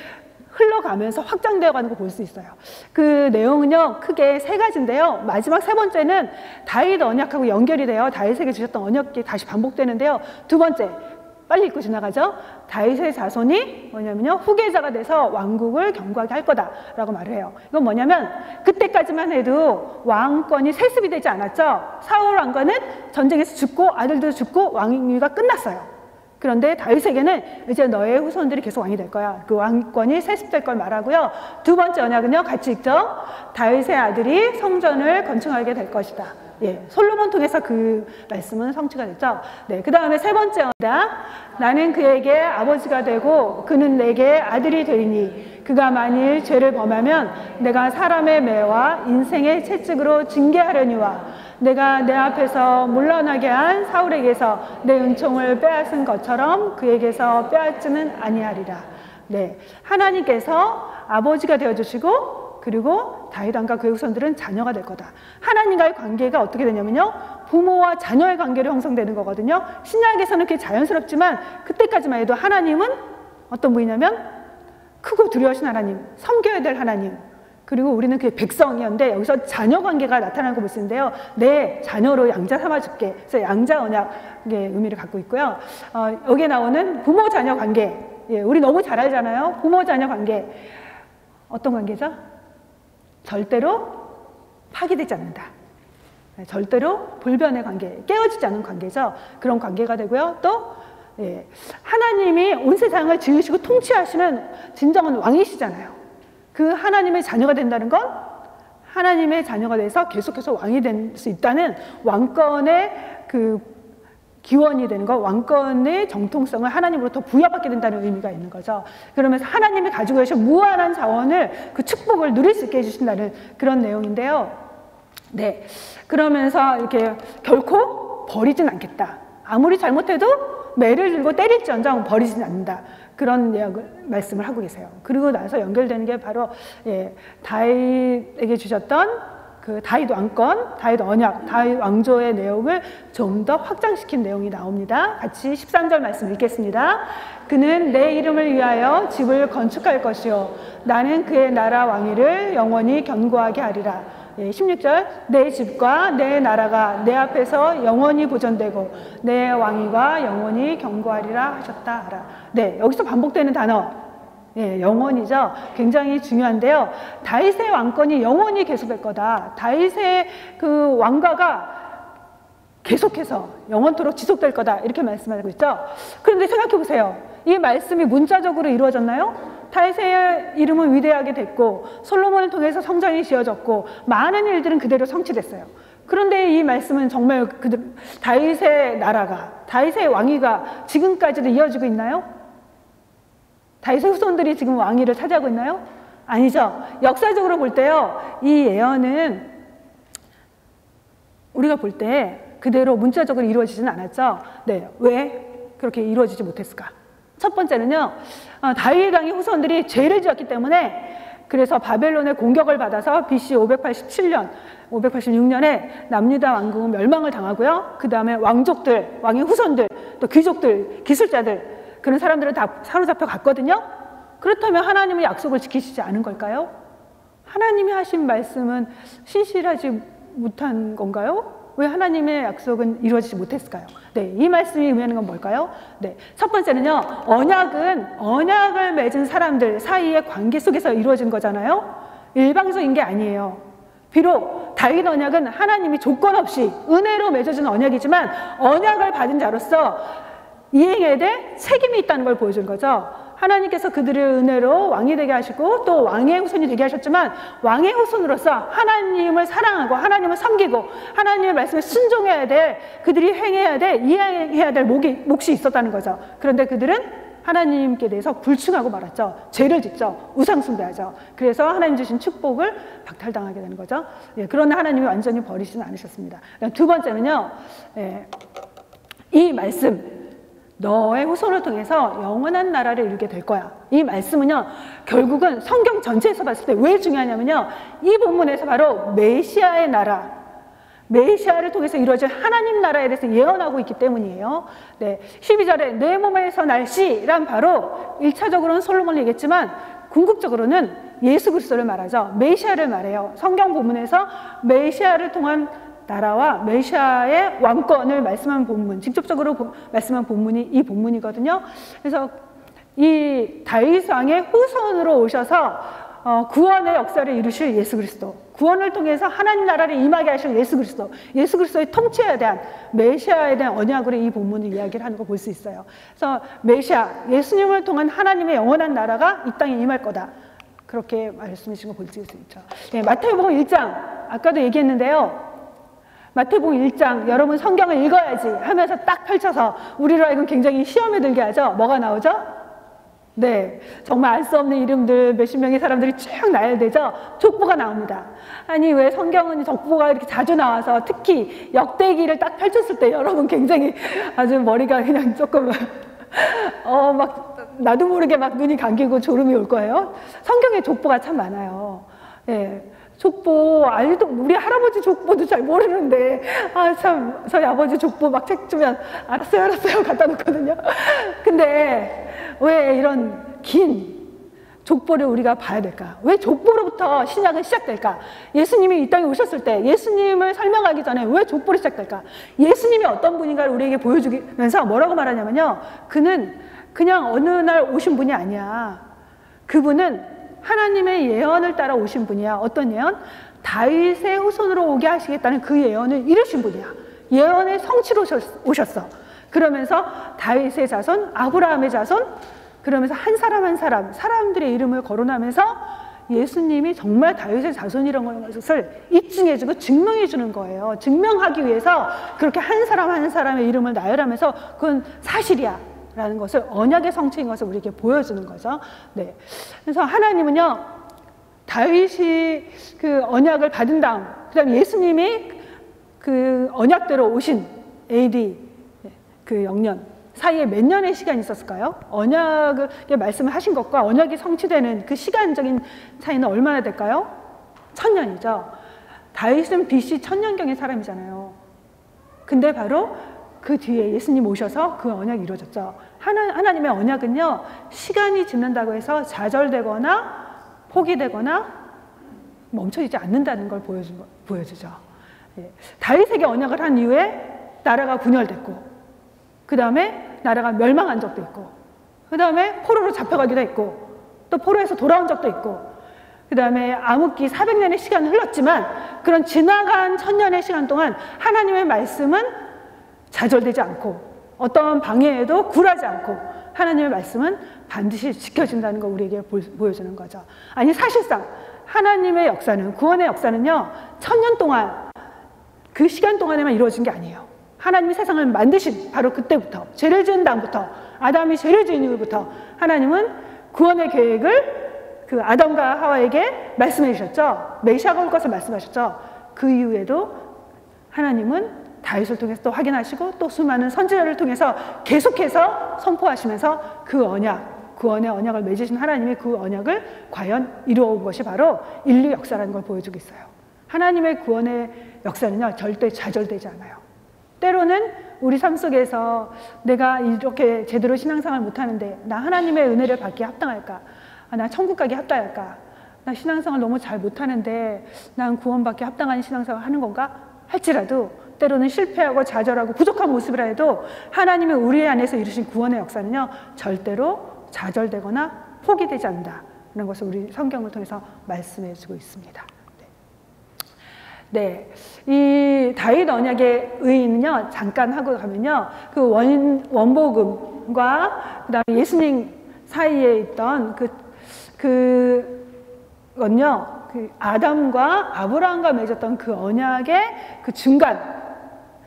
흘러가면서 확장되어 가는 거 볼 수 있어요. 그 내용은요, 크게 3가지인데요. 마지막 3번째는 다윗 언약하고 연결이 돼요. 다윗에게 주셨던 언약이 다시 반복되는데요. 2번째, 빨리 읽고 지나가죠. 다윗의 자손이 뭐냐면요, 후계자가 돼서 왕국을 견고하게 할 거다라고 말을 해요. 이건 뭐냐면 그때까지만 해도 왕권이 세습이 되지 않았죠. 사울 왕과는 전쟁에서 죽고 아들도 죽고 왕위가 끝났어요. 그런데 다윗에게는 이제 너의 후손들이 계속 왕이 될 거야. 그 왕권이 세습될 걸 말하고요. 2번째 언약은요, 같이 읽죠. 다윗의 아들이 성전을 건축하게 될 것이다. 솔로몬 통해서 그 말씀은 성취가 됐죠. 그 다음에 3번째 언약, 나는 그에게 아버지가 되고 그는 내게 아들이 되리니 그가 만일 죄를 범하면 내가 사람의 매와 인생의 채찍으로 징계하려니와 내가 내 앞에서 물러나게 한 사울에게서 내 은총을 빼앗은 것처럼 그에게서 빼앗지는 아니하리라. 네, 하나님께서 아버지가 되어주시고 그리고 다윗 왕과 그의 후손들은 자녀가 될 거다. 하나님과의 관계가 어떻게 되냐면요, 부모와 자녀의 관계로 형성되는 거거든요. 신약에서는 그게 자연스럽지만 그때까지만 해도 하나님은 어떤 분이냐면 크고 두려우신 하나님, 섬겨야 될 하나님, 그리고 우리는 그의 백성이었는데 여기서 자녀 관계가 나타나는 거 볼 수 있는데요. 내 자녀로 양자 삼아줄게. 그래서 양자 언약의 의미를 갖고 있고요. 여기에 나오는 부모 자녀 관계, 예, 우리 너무 잘 알잖아요. 부모 자녀 관계 어떤 관계죠? 절대로 파기되지 않는다. 절대로 불변의 관계, 깨어지지 않는 관계죠. 그런 관계가 되고요. 또 예, 하나님이 온 세상을 지으시고 통치하시는 진정한 왕이시잖아요. 그 하나님의 자녀가 된다는 건 하나님의 자녀가 돼서 계속해서 왕이 될 수 있다는 왕권의 그 기원이 되는 거, 왕권의 정통성을 하나님으로부터 부여받게 된다는 의미가 있는 거죠. 그러면서 하나님이 가지고 계신 무한한 자원을, 그 축복을 누릴 수 있게 해주신다는 그런 내용인데요. 네, 그러면서 이렇게 결코 버리진 않겠다. 아무리 잘못해도 매를 들고 때릴지언정 버리진 않는다. 그런 말씀을 하고 계세요. 그리고 나서 연결되는 게 바로 예, 다윗에게 주셨던 그 다윗 왕권, 다윗 언약, 다윗 왕조의 내용을 좀 더 확장시킨 내용이 나옵니다. 같이 13절 말씀 읽겠습니다. 그는 내 이름을 위하여 집을 건축할 것이요 나는 그의 나라 왕위를 영원히 견고하게 하리라. 예, 16절 내 집과 내 나라가 내 앞에서 영원히 보존되고 내 왕위가 영원히 견고하리라 하셨다 하라. 네, 여기서 반복되는 단어 예, 영원이죠. 굉장히 중요한데요. 다윗의 왕권이 영원히 계속될 거다. 다윗의 그 왕가가 계속해서 영원토록 지속될 거다. 이렇게 말씀하고 있죠. 그런데 생각해 보세요. 이 말씀이 문자적으로 이루어졌나요? 다윗의 이름은 위대하게 됐고 솔로몬을 통해서 성전이 지어졌고 많은 일들은 그대로 성취됐어요. 그런데 이 말씀은 정말 다윗의 나라가, 다윗의 왕위가 지금까지도 이어지고 있나요? 다윗의 후손들이 지금 왕위를 차지하고 있나요? 아니죠. 역사적으로 볼 때요, 이 예언은 우리가 볼 때 그대로 문자적으로 이루어지지는 않았죠. 네, 왜 그렇게 이루어지지 못했을까? 첫 번째는요, 다윗 왕의 후손들이 죄를 지었기 때문에 그래서 바벨론의 공격을 받아서 BC 587년, 586년에 남유다 왕국은 멸망을 당하고요. 그 다음에 왕족들, 왕의 후손들, 또 귀족들, 기술자들 그런 사람들은 다 사로잡혀 갔거든요. 그렇다면 하나님의 약속을 지키시지 않은 걸까요? 하나님이 하신 말씀은 신실하지 못한 건가요? 왜 하나님의 약속은 이루어지지 못했을까요? 네, 이 말씀이 의미하는 건 뭘까요? 네, 첫 번째는요, 언약을 맺은 사람들 사이의 관계 속에서 이루어진 거잖아요. 일방적인 게 아니에요. 비록 다윗 언약은 하나님이 조건 없이 은혜로 맺어준 언약이지만 언약을 받은 자로서 이행해야 될 책임이 있다는 걸 보여준 거죠. 하나님께서 그들을 은혜로 왕이 되게 하시고 또 왕의 후손이 되게 하셨지만 왕의 후손으로서 하나님을 사랑하고 하나님을 섬기고 하나님의 말씀에 순종해야 될, 그들이 행해야 될, 이행해야 될 몫이 있었다는 거죠. 그런데 그들은 하나님께 대해서 불충하고 말았죠. 죄를 짓죠. 우상숭배하죠. 그래서 하나님 주신 축복을 박탈당하게 되는 거죠. 예, 그러나 하나님이 완전히 버리지는 않으셨습니다. 두 번째는요, 이 말씀, 너의 후손을 통해서 영원한 나라를 이루게 될 거야. 이 말씀은요, 결국은 성경 전체에서 봤을 때 왜 중요하냐면요, 이 본문에서 바로 메시아의 나라, 메시아를 통해서 이루어질 하나님 나라에 대해서 예언하고 있기 때문이에요. 네, 12절에 내 몸에서 날 씨란 바로 1차적으로는 솔로몬을 얘기했지만 궁극적으로는 예수 그리스도를 말하죠. 메시아를 말해요. 성경 본문에서 메시아를 통한 나라와 메시아의 왕권을 말씀한 본문, 직접적으로 말씀한 본문이 이 본문이거든요. 그래서 이 다윗 왕의 후손으로 오셔서 구원의 역사를 이루실 예수 그리스도, 구원을 통해서 하나님 나라를 임하게 하실 예수 그리스도, 예수 그리스도의 통치에 대한 메시아에 대한 언약으로 이 본문을 이야기를 하는 거 볼 수 있어요. 그래서 메시아, 예수님을 통한 하나님의 영원한 나라가 이 땅에 임할 거다. 그렇게 말씀하신 거 볼 수 있죠. 네, 마태복음 1장, 아까도 얘기했는데요. 마태복음 1장, 여러분 성경을 읽어야지 하면서 딱 펼쳐서 우리로 하여금 굉장히 시험에 들게 하죠. 뭐가 나오죠? 네, 정말 알 수 없는 이름들 몇십 명의 사람들이 쭉 나열되죠. 족보가 나옵니다. 아니 왜 성경은 족보가 이렇게 자주 나와서 특히 역대기를 딱 펼쳤을 때 여러분 굉장히 아주 머리가 그냥 조금 막 나도 모르게 막 눈이 감기고 졸음이 올 거예요. 성경에 족보가 참 많아요. 예. 족보 알도 우리 할아버지 족보도 잘 모르는데 참 저희 아버지 족보 막 책 주면 알았어요 갖다 놓거든요. 근데 왜 이런 긴 족보를 우리가 봐야 될까? 왜 족보로부터 신약은 시작될까? 예수님이 이 땅에 오셨을 때 예수님을 설명하기 전에 왜 족보로 시작될까? 예수님이 어떤 분인가를 우리에게 보여주면서 뭐라고 말하냐면요, 그는 그냥 어느 날 오신 분이 아니야. 그분은 하나님의 예언을 따라 오신 분이야. 어떤 예언? 다윗의 후손으로 오게 하시겠다는 그 예언을 이루신 분이야. 예언의 성취로 오셨어. 그러면서 다윗의 자손, 아브라함의 자손, 그러면서 한 사람 한 사람, 사람들의 이름을 거론하면서 예수님이 정말 다윗의 자손이라는 것을 입증해주고 증명해주는 거예요. 증명하기 위해서 그렇게 한 사람 한 사람의 이름을 나열하면서 그건 사실이야 라는 것을, 언약의 성취인 것을 우리에게 보여주는 거죠. 네. 그래서 하나님은요, 다윗이 그 언약을 받은 다음, 그 다음에 예수님이 그 언약대로 오신 AD 그 영년 사이에 몇 년의 시간이 있었을까요? 언약을 말씀을 하신 것과 언약이 성취되는 그 시간적인 차이는 얼마나 될까요? 1000년이죠. 다윗은 BC 1000년경의 사람이잖아요. 근데 바로 그 뒤에 예수님 오셔서 그 언약이 이루어졌죠. 하나님의 언약은요, 시간이 지난다고 해서 좌절되거나 포기되거나 멈춰지지 않는다는 걸 보여주죠. 예. 다윗에게 언약을 한 이후에 나라가 분열됐고, 그 다음에 나라가 멸망한 적도 있고, 그 다음에 포로로 잡혀가기도 했고, 또 포로에서 돌아온 적도 있고, 그 다음에 암흑기 400년의 시간이 흘렀지만 그런 지나간 1000년의 시간 동안 하나님의 말씀은 좌절되지 않고 어떤 방해에도 굴하지 않고 하나님의 말씀은 반드시 지켜진다는 걸 우리에게 보여주는 거죠. 아니 사실상 하나님의 역사는, 구원의 역사는요, 1000년 동안 그 시간 동안에만 이루어진 게 아니에요. 하나님이 세상을 만드신 바로 그때부터, 죄를 지은 다음부터, 아담이 죄를 지은 이후부터 하나님은 구원의 계획을 그 아담과 하와에게 말씀해 주셨죠. 메시아가 올 것을 말씀하셨죠. 그 이후에도 하나님은 다윗을 통해서 또 확인하시고 또 수많은 선지자를 통해서 계속해서 선포하시면서 그 언약, 구원의 언약을 맺으신 하나님의 그 언약을 과연 이루어온 것이 바로 인류 역사라는 걸 보여주고 있어요. 하나님의 구원의 역사는요, 절대 좌절되지 않아요. 때로는 우리 삶 속에서 내가 이렇게 제대로 신앙생활을 못하는데 나 하나님의 은혜를 받기에 합당할까? 나 천국 가기 합당할까? 나 신앙생활 너무 잘 못하는데 난 구원받기 합당한 신앙생활을 하는 건가? 할지라도 때로는 실패하고 좌절하고 부족한 모습이라 해도 하나님의 우리 안에서 이루신 구원의 역사는요, 절대로 좌절되거나 포기되지 않는다는 것을 우리 성경을 통해서 말씀해 주고 있습니다. 네, 이 다윗 언약의 의의는요, 잠깐 하고 가면요, 그 원복음과 그다음에 예수님 사이에 있던 그건요, 그 아담과 아브라함과 맺었던 그 언약의 그 중간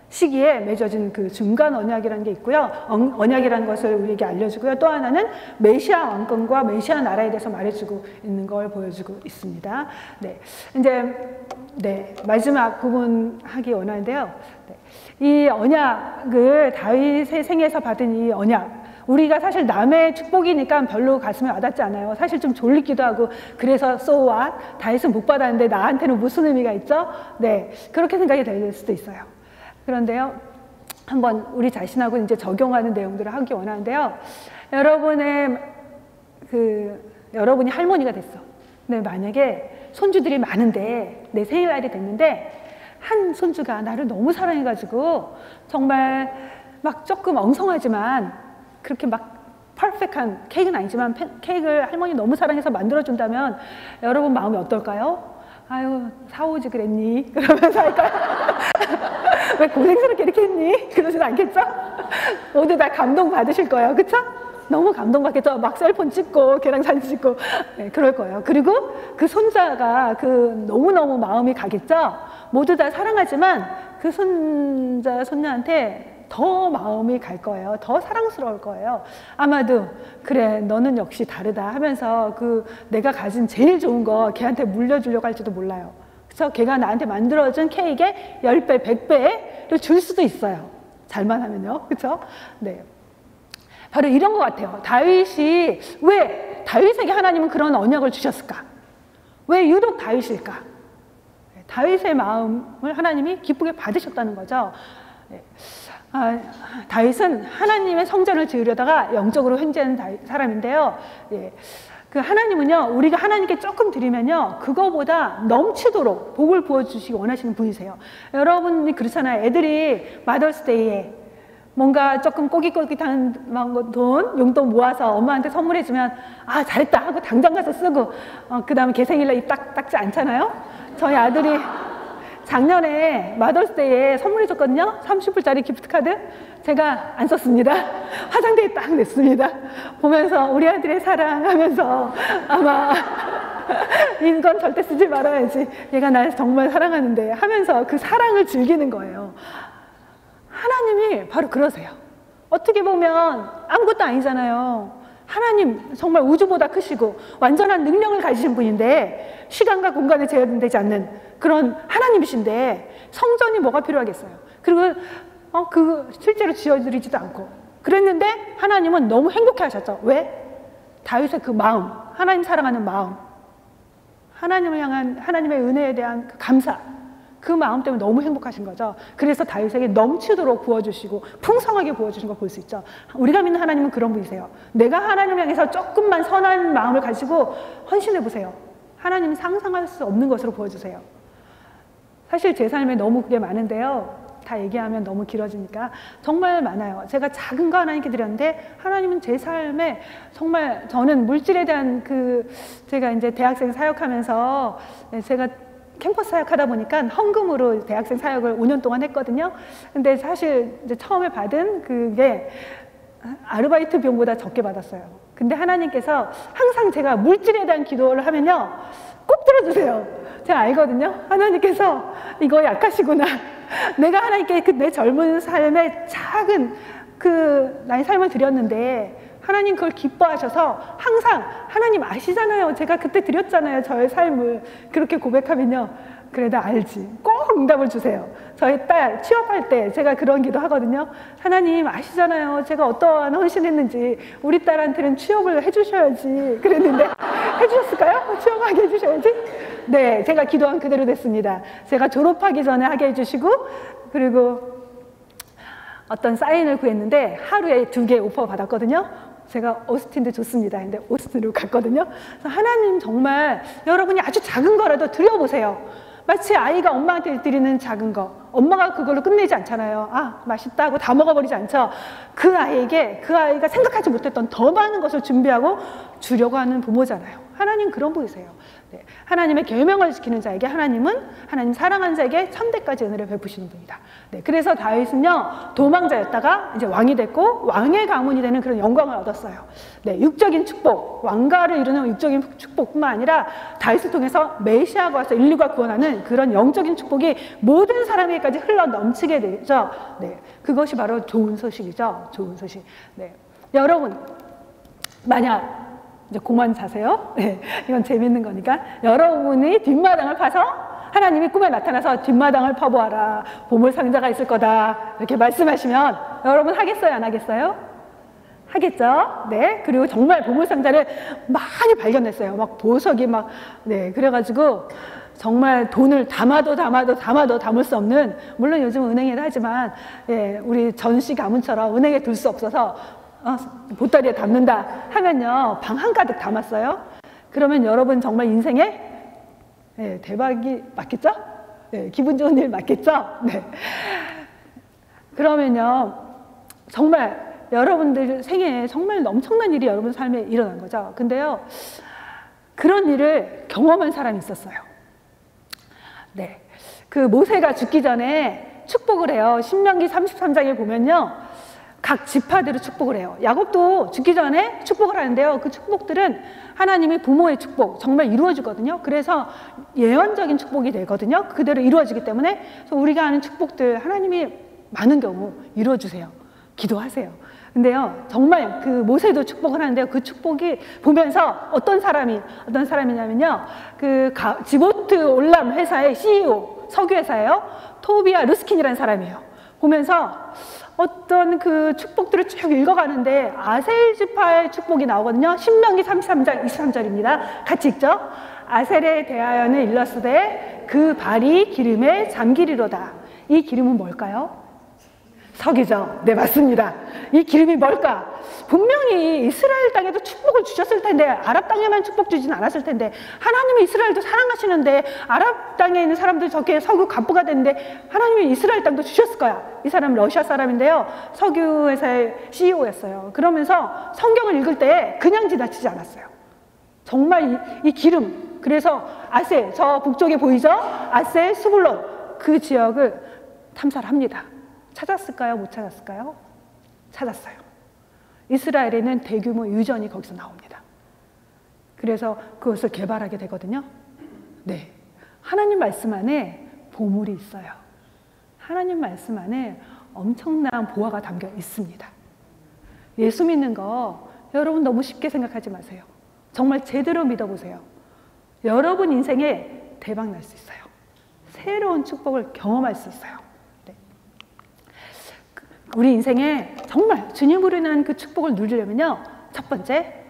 시기에 맺어진 그 중간 언약이라는 게 있고요. 언약이라는 것을 우리에게 알려주고요. 또 하나는 메시아 왕권과 메시아 나라에 대해서 말해주고 있는 걸 보여주고 있습니다. 네, 이제 마지막 부분 하기 원하는데요. 네, 이 언약을 다윗의 생에서 받은 이 언약, 우리가 사실 남의 축복이니까 별로 가슴에 와닿지 않아요. 사실 좀 졸리기도 하고, 그래서 so what? 다윗은 못 받았는데 나한테는 무슨 의미가 있죠? 네, 그렇게 생각이 될 수도 있어요. 그런데요, 한번 우리 자신하고 이제 적용하는 내용들을 하기 원하는데요. 여러분이 할머니가 됐어. 근데 만약에 손주들이 많은데 내 생일날이 됐는데 한 손주가 나를 너무 사랑해가지고 정말 막 조금 엉성하지만 그렇게 막 퍼펙트한 케이크는 아니지만 케이크를 할머니 너무 사랑해서 만들어준다면 여러분 마음이 어떨까요? 아유, 사오지 그랬니? 그러면서 할까요? 왜 고생스럽게 이렇게 했니? 그러진 않겠죠? 모두 다 감동 받으실 거예요. 그쵸? 너무 감동받겠죠? 막 셀폰 찍고 걔랑 사진 찍고 네, 그럴 거예요. 그리고 그 손자가 너무너무 마음이 가겠죠? 모두 다 사랑하지만 그 손자한테 더 마음이 갈 거예요. 더 사랑스러울 거예요. 아마도 그래 너는 역시 다르다 하면서 그 내가 가진 제일 좋은 거 걔한테 물려주려고 할지도 몰라요. 그래서 걔가 나한테 만들어준 케이크의 10배, 100배를 줄 수도 있어요. 잘만 하면요. 그렇죠? 네. 바로 이런 것 같아요. 다윗이 왜 다윗에게 하나님은 그런 언약을 주셨을까? 왜 유독 다윗일까? 다윗의 마음을 하나님이 기쁘게 받으셨다는 거죠. 다윗은 하나님의 성전을 지으려다가 영적으로 횡재한 사람인데요. 그 하나님은요, 우리가 하나님께 조금 드리면요, 그거보다 넘치도록 복을 부어주시기 원하시는 분이세요. 여러분이 그렇잖아요. 애들이 마더스데이에 뭔가 조금 꼬깃꼬깃한 돈, 용돈 모아서 엄마한테 선물해주면 아 잘했다 하고 당장 가서 쓰고 그 다음에 걔 생일날 입 닦지 않잖아요. 저희 아들이 작년에 마더스데이에 선물해줬거든요. 30불짜리 기프트카드. 제가 안 썼습니다. 화장대에 딱 냈습니다. 보면서 우리 아들의 사랑하면서 아마 이건 절대 쓰지 말아야지. 얘가 날 정말 사랑하는데 하면서 그 사랑을 즐기는 거예요. 하나님이 바로 그러세요. 어떻게 보면 아무것도 아니잖아요. 하나님 정말 우주보다 크시고 완전한 능력을 가지신 분인데 시간과 공간에 제한되지 않는 그런 하나님이신데 성전이 뭐가 필요하겠어요. 그리고 실제로 지어드리지도 않고 그랬는데 하나님은 너무 행복해 하셨죠. 왜? 다윗의 그 마음, 하나님 사랑하는 마음, 하나님을 향한 하나님의 은혜에 대한 그 감사, 그 마음 때문에 너무 행복하신 거죠. 그래서 다윗에게 넘치도록 부어주시고 풍성하게 부어주신 걸 볼 수 있죠. 우리가 믿는 하나님은 그런 분이세요. 내가 하나님을 향해서 조금만 선한 마음을 가지고 헌신해 보세요. 하나님은 상상할 수 없는 것으로 부어주세요. 사실 제 삶에 너무 그게 많은데요. 다 얘기하면 너무 길어지니까 정말 많아요. 제가 작은 거 하나님께 드렸는데 하나님은 제 삶에 정말 저는 물질에 대한 제가 이제 대학생 사역하면서 제가 캠퍼스 사역하다 보니까 헌금으로 대학생 사역을 5년 동안 했거든요. 근데 사실 이제 처음에 받은 그게 아르바이트 비용보다 적게 받았어요. 근데 하나님께서 항상 제가 물질에 대한 기도를 하면요, 꼭 들어주세요. 제가 알거든요. 하나님께서 이거 약하시구나. 내가 하나님께 내 젊은 삶에 작은 나의 삶을 드렸는데 하나님 그걸 기뻐하셔서 항상 하나님 아시잖아요. 제가 그때 드렸잖아요. 저의 삶을. 그렇게 고백하면요. 그래 나 알지. 꼭 응답을 주세요. 저희 딸 취업할 때 제가 그런 기도 하거든요. 하나님 아시잖아요. 제가 어떠한 헌신했는지 우리 딸한테는 취업을 해주셔야지. 그랬는데 해주셨을까요? 취업하게 해주셔야지. 네, 제가 기도한 그대로 됐습니다. 제가 졸업하기 전에 하게 해주시고 그리고 어떤 사인을 구했는데 하루에 2개 오퍼 받았거든요. 제가 오스틴도 좋습니다. 근데 오스틴으로 갔거든요. 그래서 하나님 정말 여러분이 아주 작은 거라도 드려보세요. 마치 아이가 엄마한테 드리는 작은 거. 엄마가 그걸로 끝내지 않잖아요. 아, 맛있다 하고 다 먹어버리지 않죠. 그 아이가 생각하지 못했던 더 많은 것을 준비하고 주려고 하는 부모잖아요. 하나님 그런 분이세요. 네. 하나님의 계명을 지키는 자에게 하나님은 하나님 사랑하는 자에게 천대까지 은혜를 베푸시는 분이다. 네. 그래서 다윗은요 도망자였다가 이제 왕이 됐고 왕의 가문이 되는 그런 영광을 얻었어요. 네. 육적인 축복, 왕가를 이루는 육적인 축복뿐만 아니라 다윗을 통해서 메시아가 와서 인류가 구원하는 그런 영적인 축복이 모든 사람에게까지 흘러 넘치게 되죠. 네. 그것이 바로 좋은 소식이죠. 좋은 소식. 네. 여러분 만약 이제 그만 자세요. 네, 이건 재밌는 거니까. 여러분이 뒷마당을 파서 하나님이 꿈에 나타나서 뒷마당을 파보아라. 보물상자가 있을 거다. 이렇게 말씀하시면 여러분 하겠어요? 안 하겠어요? 하겠죠? 네. 그리고 정말 보물상자를 많이 발견했어요. 막 보석이 막, 네. 그래가지고 정말 돈을 담아도 담을 수 없는, 물론 요즘 은행에도 하지만, 예, 우리 전시 가문처럼 은행에 둘 수 없어서 보따리에 담는다 하면요 방 한가득 담았어요. 그러면 여러분 정말 인생에 대박이 맞겠죠? 네, 기분 좋은 일 맞겠죠? 네. 그러면요 정말 여러분들 생애에 정말 엄청난 일이 여러분 삶에 일어난 거죠. 근데요 그런 일을 경험한 사람이 있었어요. 네, 그 모세가 죽기 전에 축복을 해요. 신명기 33장에 보면요 각 지파대로 축복을 해요. 야곱도 죽기 전에 축복을 하는데요. 그 축복들은 하나님의 부모의 축복 정말 이루어지거든요. 그래서 예언적인 축복이 되거든요. 그대로 이루어지기 때문에 그래서 우리가 하는 축복들 하나님이 많은 경우 이루어주세요. 기도하세요. 근데요, 정말 그 모세도 축복을 하는데요, 그 축복이 보면서 어떤 사람이냐면요, 그 지보트 올람 회사의 CEO, 석유회사예요. 토비아 르스킨이라는 사람이에요. 보면서 어떤 그 축복들을 쭉 읽어가는데 아셀 지파의 축복이 나오거든요. 신명기 33장 23절입니다. 같이 읽죠. 아셀에 대하여는 일렀으되 그 발이 기름에 잠기리로다. 이 기름은 뭘까요? 석유죠. 네, 맞습니다. 이 기름이 뭘까? 분명히 이스라엘 땅에도 축복을 주셨을 텐데, 아랍 땅에만 축복 주진 않았을 텐데, 하나님이 이스라엘도 사랑하시는데 아랍 땅에 있는 사람들 저렇게 석유 갑부가 됐는데 하나님이 이스라엘 땅도 주셨을 거야. 이 사람은 러시아 사람인데요, 석유 회사의 CEO였어요. 그러면서 성경을 읽을 때 그냥 지나치지 않았어요. 정말 이 기름, 그래서 아셀, 저 북쪽에 보이죠? 아셀, 스불론, 그 지역을 탐사를 합니다. 찾았을까요? 못 찾았을까요? 찾았어요. 이스라엘에는 대규모 유전이 거기서 나옵니다. 그래서 그것을 개발하게 되거든요. 네, 하나님 말씀 안에 보물이 있어요. 하나님 말씀 안에 엄청난 보화가 담겨 있습니다. 예수 믿는 거 여러분 너무 쉽게 생각하지 마세요. 정말 제대로 믿어보세요. 여러분 인생에 대박 날 수 있어요. 새로운 축복을 경험할 수 있어요. 우리 인생에 정말 주님으로 인한 그 축복을 누리려면요, 첫 번째,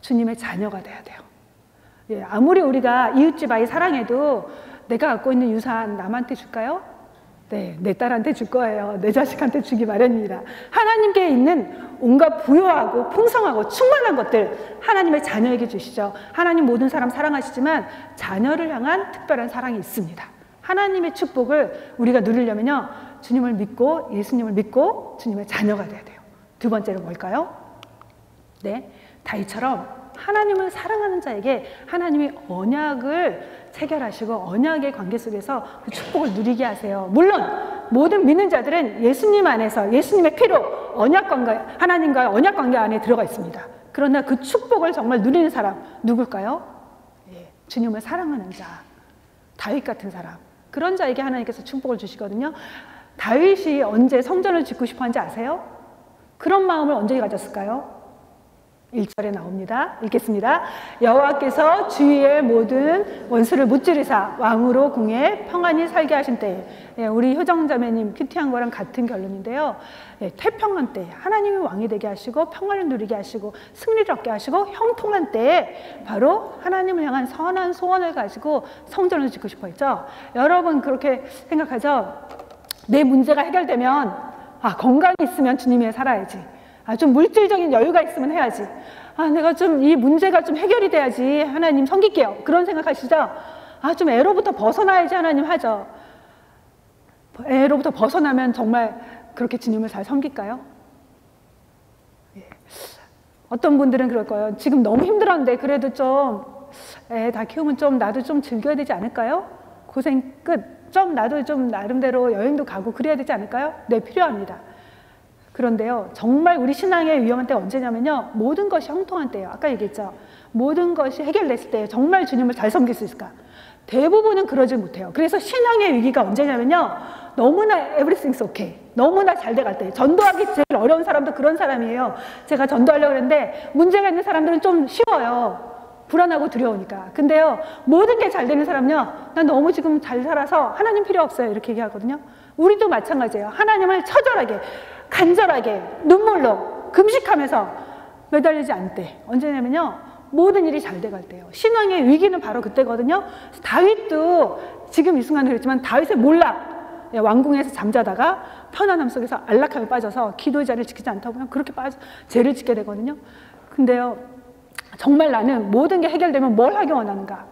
주님의 자녀가 돼야 돼요. 예, 아무리 우리가 이웃집 아이 사랑해도 내가 갖고 있는 유산 남한테 줄까요? 네, 내 딸한테 줄 거예요. 내 자식한테 주기 마련입니다. 하나님께 있는 온갖 부요하고 풍성하고 충만한 것들 하나님의 자녀에게 주시죠. 하나님 모든 사람 사랑하시지만 자녀를 향한 특별한 사랑이 있습니다. 하나님의 축복을 우리가 누리려면요, 주님을 믿고 예수님을 믿고 주님의 자녀가 돼야 돼요. 두 번째로 뭘까요? 네, 다윗처럼 하나님을 사랑하는 자에게 하나님이 언약을 체결하시고 언약의 관계 속에서 그 축복을 누리게 하세요. 물론 모든 믿는 자들은 예수님 안에서 예수님의 피로 언약관계, 하나님과의 언약관계 안에 들어가 있습니다. 그러나 그 축복을 정말 누리는 사람 누굴까요? 예, 주님을 사랑하는 자, 다윗 같은 사람, 그런 자에게 하나님께서 축복을 주시거든요. 다윗이 언제 성전을 짓고 싶어 한지 아세요? 그런 마음을 언제 가졌을까요? 1절에 나옵니다. 읽겠습니다. 여호와께서 주위의 모든 원수를 무찌르사 왕으로 궁에 평안히 살게 하신 때에, 예, 우리 효정자매님 큐티한 거랑 같은 결론인데요. 예, 태평한 때에 하나님이 왕이 되게 하시고 평안을 누리게 하시고 승리를 얻게 하시고 형통한 때에 바로 하나님을 향한 선한 소원을 가지고 성전을 짓고 싶어 했죠. 여러분 그렇게 생각하죠? 내 문제가 해결되면 건강이 있으면 주님 위해 살아야지. 좀 물질적인 여유가 있으면 해야지. 내가 좀 이 문제가 좀 해결이 돼야지 하나님 섬길게요. 그런 생각하시죠? 좀 애로부터 벗어나야지 하나님 하죠. 애로부터 벗어나면 정말 그렇게 주님을 잘 섬길까요? 예. 어떤 분들은 그럴 거예요. 지금 너무 힘들었는데 그래도 좀 애 다 키우면 좀 나도 좀 즐겨야 되지 않을까요? 고생 끝. 좀 나도 좀 나름대로 여행도 가고 그래야 되지 않을까요? 네, 필요합니다. 그런데요, 정말 우리 신앙의 위험한 때가 언제냐면요, 모든 것이 형통한 때예요. 아까 얘기했죠. 모든 것이 해결됐을 때 정말 주님을 잘 섬길 수 있을까? 대부분은 그러지 못해요. 그래서 신앙의 위기가 언제냐면요, 너무나 everything's okay, 너무나 잘 돼갈 때. 전도하기 제일 어려운 사람도 그런 사람이에요. 제가 전도하려고 했는데 문제가 있는 사람들은 좀 쉬워요. 불안하고 두려우니까. 근데요, 모든 게 잘 되는 사람은요, 난 너무 지금 잘 살아서 하나님 필요 없어요, 이렇게 얘기하거든요. 우리도 마찬가지예요. 하나님을 처절하게, 간절하게, 눈물로 금식하면서 매달리지 않대. 언제냐면요, 모든 일이 잘 돼갈 때요. 신앙의 위기는 바로 그때거든요. 다윗도 지금 이 순간은 그랬지만 다윗의 몰락, 왕궁에서 잠자다가 편안함 속에서 안락함에 빠져서 기도의 자리를 지키지 않다 보면 그렇게 죄를 짓게 되거든요. 근데요, 정말 나는 모든 게 해결되면 뭘 하기 원하는가?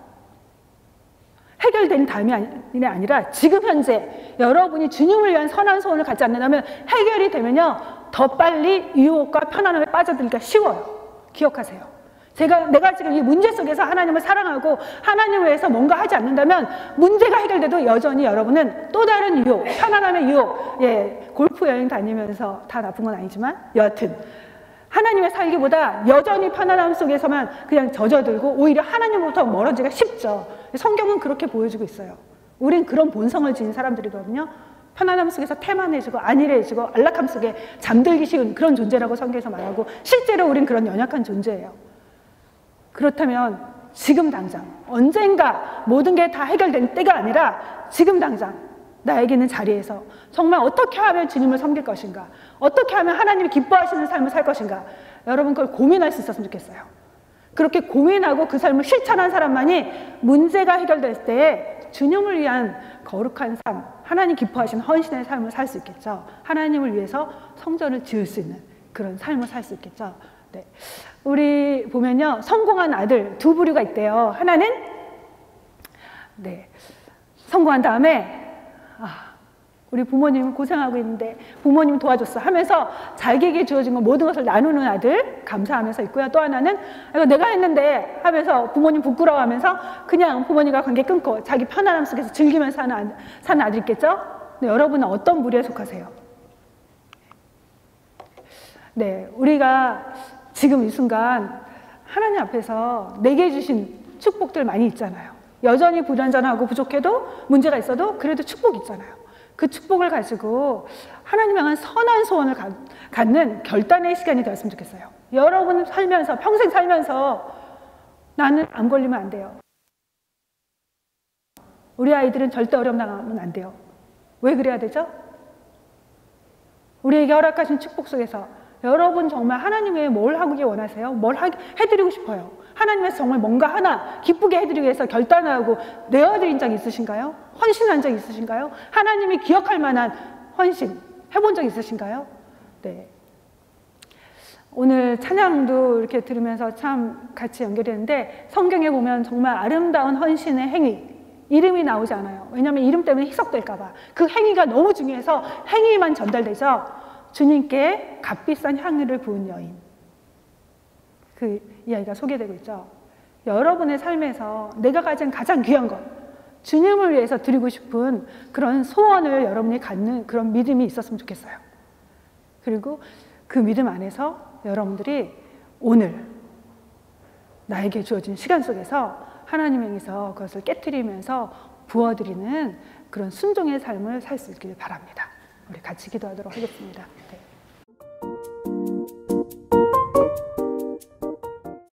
해결된 다음이 아니라 지금 현재 여러분이 주님을 위한 선한 소원을 갖지 않는다면 해결이 되면요, 더 빨리 유혹과 편안함에 빠져들기가 쉬워요. 기억하세요. 내가 지금 이 문제 속에서 하나님을 사랑하고 하나님을 위해서 뭔가 하지 않는다면 문제가 해결돼도 여전히 여러분은 또 다른 유혹, 편안함의 유혹, 예, 골프 여행 다니면서 다 나쁜 건 아니지만 여하튼 하나님의 살기보다 여전히 편안함 속에서만 그냥 젖어들고 오히려 하나님으로부터 멀어지기가 쉽죠. 성경은 그렇게 보여주고 있어요. 우린 그런 본성을 지닌 사람들이거든요. 편안함 속에서 태만해지고 안일해지고 안락함 속에 잠들기 쉬운 그런 존재라고 성경에서 말하고 실제로 우린 그런 연약한 존재예요. 그렇다면 지금 당장 언젠가 모든 게 다 해결된 때가 아니라 지금 당장 나에게 있는 자리에서 정말 어떻게 하면 주님을 섬길 것인가, 어떻게 하면 하나님이 기뻐하시는 삶을 살 것인가, 여러분 그걸 고민할 수 있었으면 좋겠어요. 그렇게 고민하고 그 삶을 실천한 사람만이 문제가 해결될 때에 주님을 위한 거룩한 삶, 하나님 기뻐하시는 헌신의 삶을 살 수 있겠죠. 하나님을 위해서 성전을 지을 수 있는 그런 삶을 살 수 있겠죠. 네. 우리 보면요, 성공한 아들 두 부류가 있대요. 하나는 성공한 다음에 우리 부모님 고생하고 있는데 부모님 도와줬어 하면서 자기에게 주어진 건 모든 것을 나누는 아들, 감사하면서 있고요. 또 하나는 이거 내가 했는데 하면서 부모님 부끄러워하면서 그냥 부모님과 관계 끊고 자기 편안함 속에서 즐기면서 사는 아들 있겠죠? 네, 여러분은 어떤 부류에 속하세요? 네, 우리가 지금 이 순간 하나님 앞에서 내게 주신 축복들 많이 있잖아요. 여전히 불완전하고 부족해도 문제가 있어도 그래도 축복이 있잖아요. 그 축복을 가지고 하나님 향한 선한 소원을 갖는 결단의 시간이 되었으면 좋겠어요. 여러분 살면서, 평생 살면서 나는 암 걸리면 안 돼요. 우리 아이들은 절대 어려움 당하면 안 돼요. 왜 그래야 되죠? 우리에게 허락하신 축복 속에서 여러분 정말 하나님 외에 뭘 하기 원하세요? 뭘 해드리고 싶어요? 하나님께서 정말 뭔가 하나 기쁘게 해드리기 위해서 결단하고 내어드린 적 있으신가요? 헌신한 적 있으신가요? 하나님이 기억할 만한 헌신 해본 적 있으신가요? 네. 오늘 찬양도 이렇게 들으면서 참 같이 연결했는데 성경에 보면 정말 아름다운 헌신의 행위, 이름이 나오지 않아요. 왜냐하면 이름 때문에 희석될까 봐. 그 행위가 너무 중요해서 행위만 전달되죠. 주님께 값비싼 향유를 부은 여인, 그 이야기가 소개되고 있죠. 여러분의 삶에서 내가 가진 가장 귀한 것, 주님을 위해서 드리고 싶은 그런 소원을 여러분이 갖는 그런 믿음이 있었으면 좋겠어요. 그리고 그 믿음 안에서 여러분들이 오늘 나에게 주어진 시간 속에서 하나님에게서 그것을 깨트리면서 부어드리는 그런 순종의 삶을 살 수 있길 바랍니다. 우리 같이 기도하도록 하겠습니다. 네.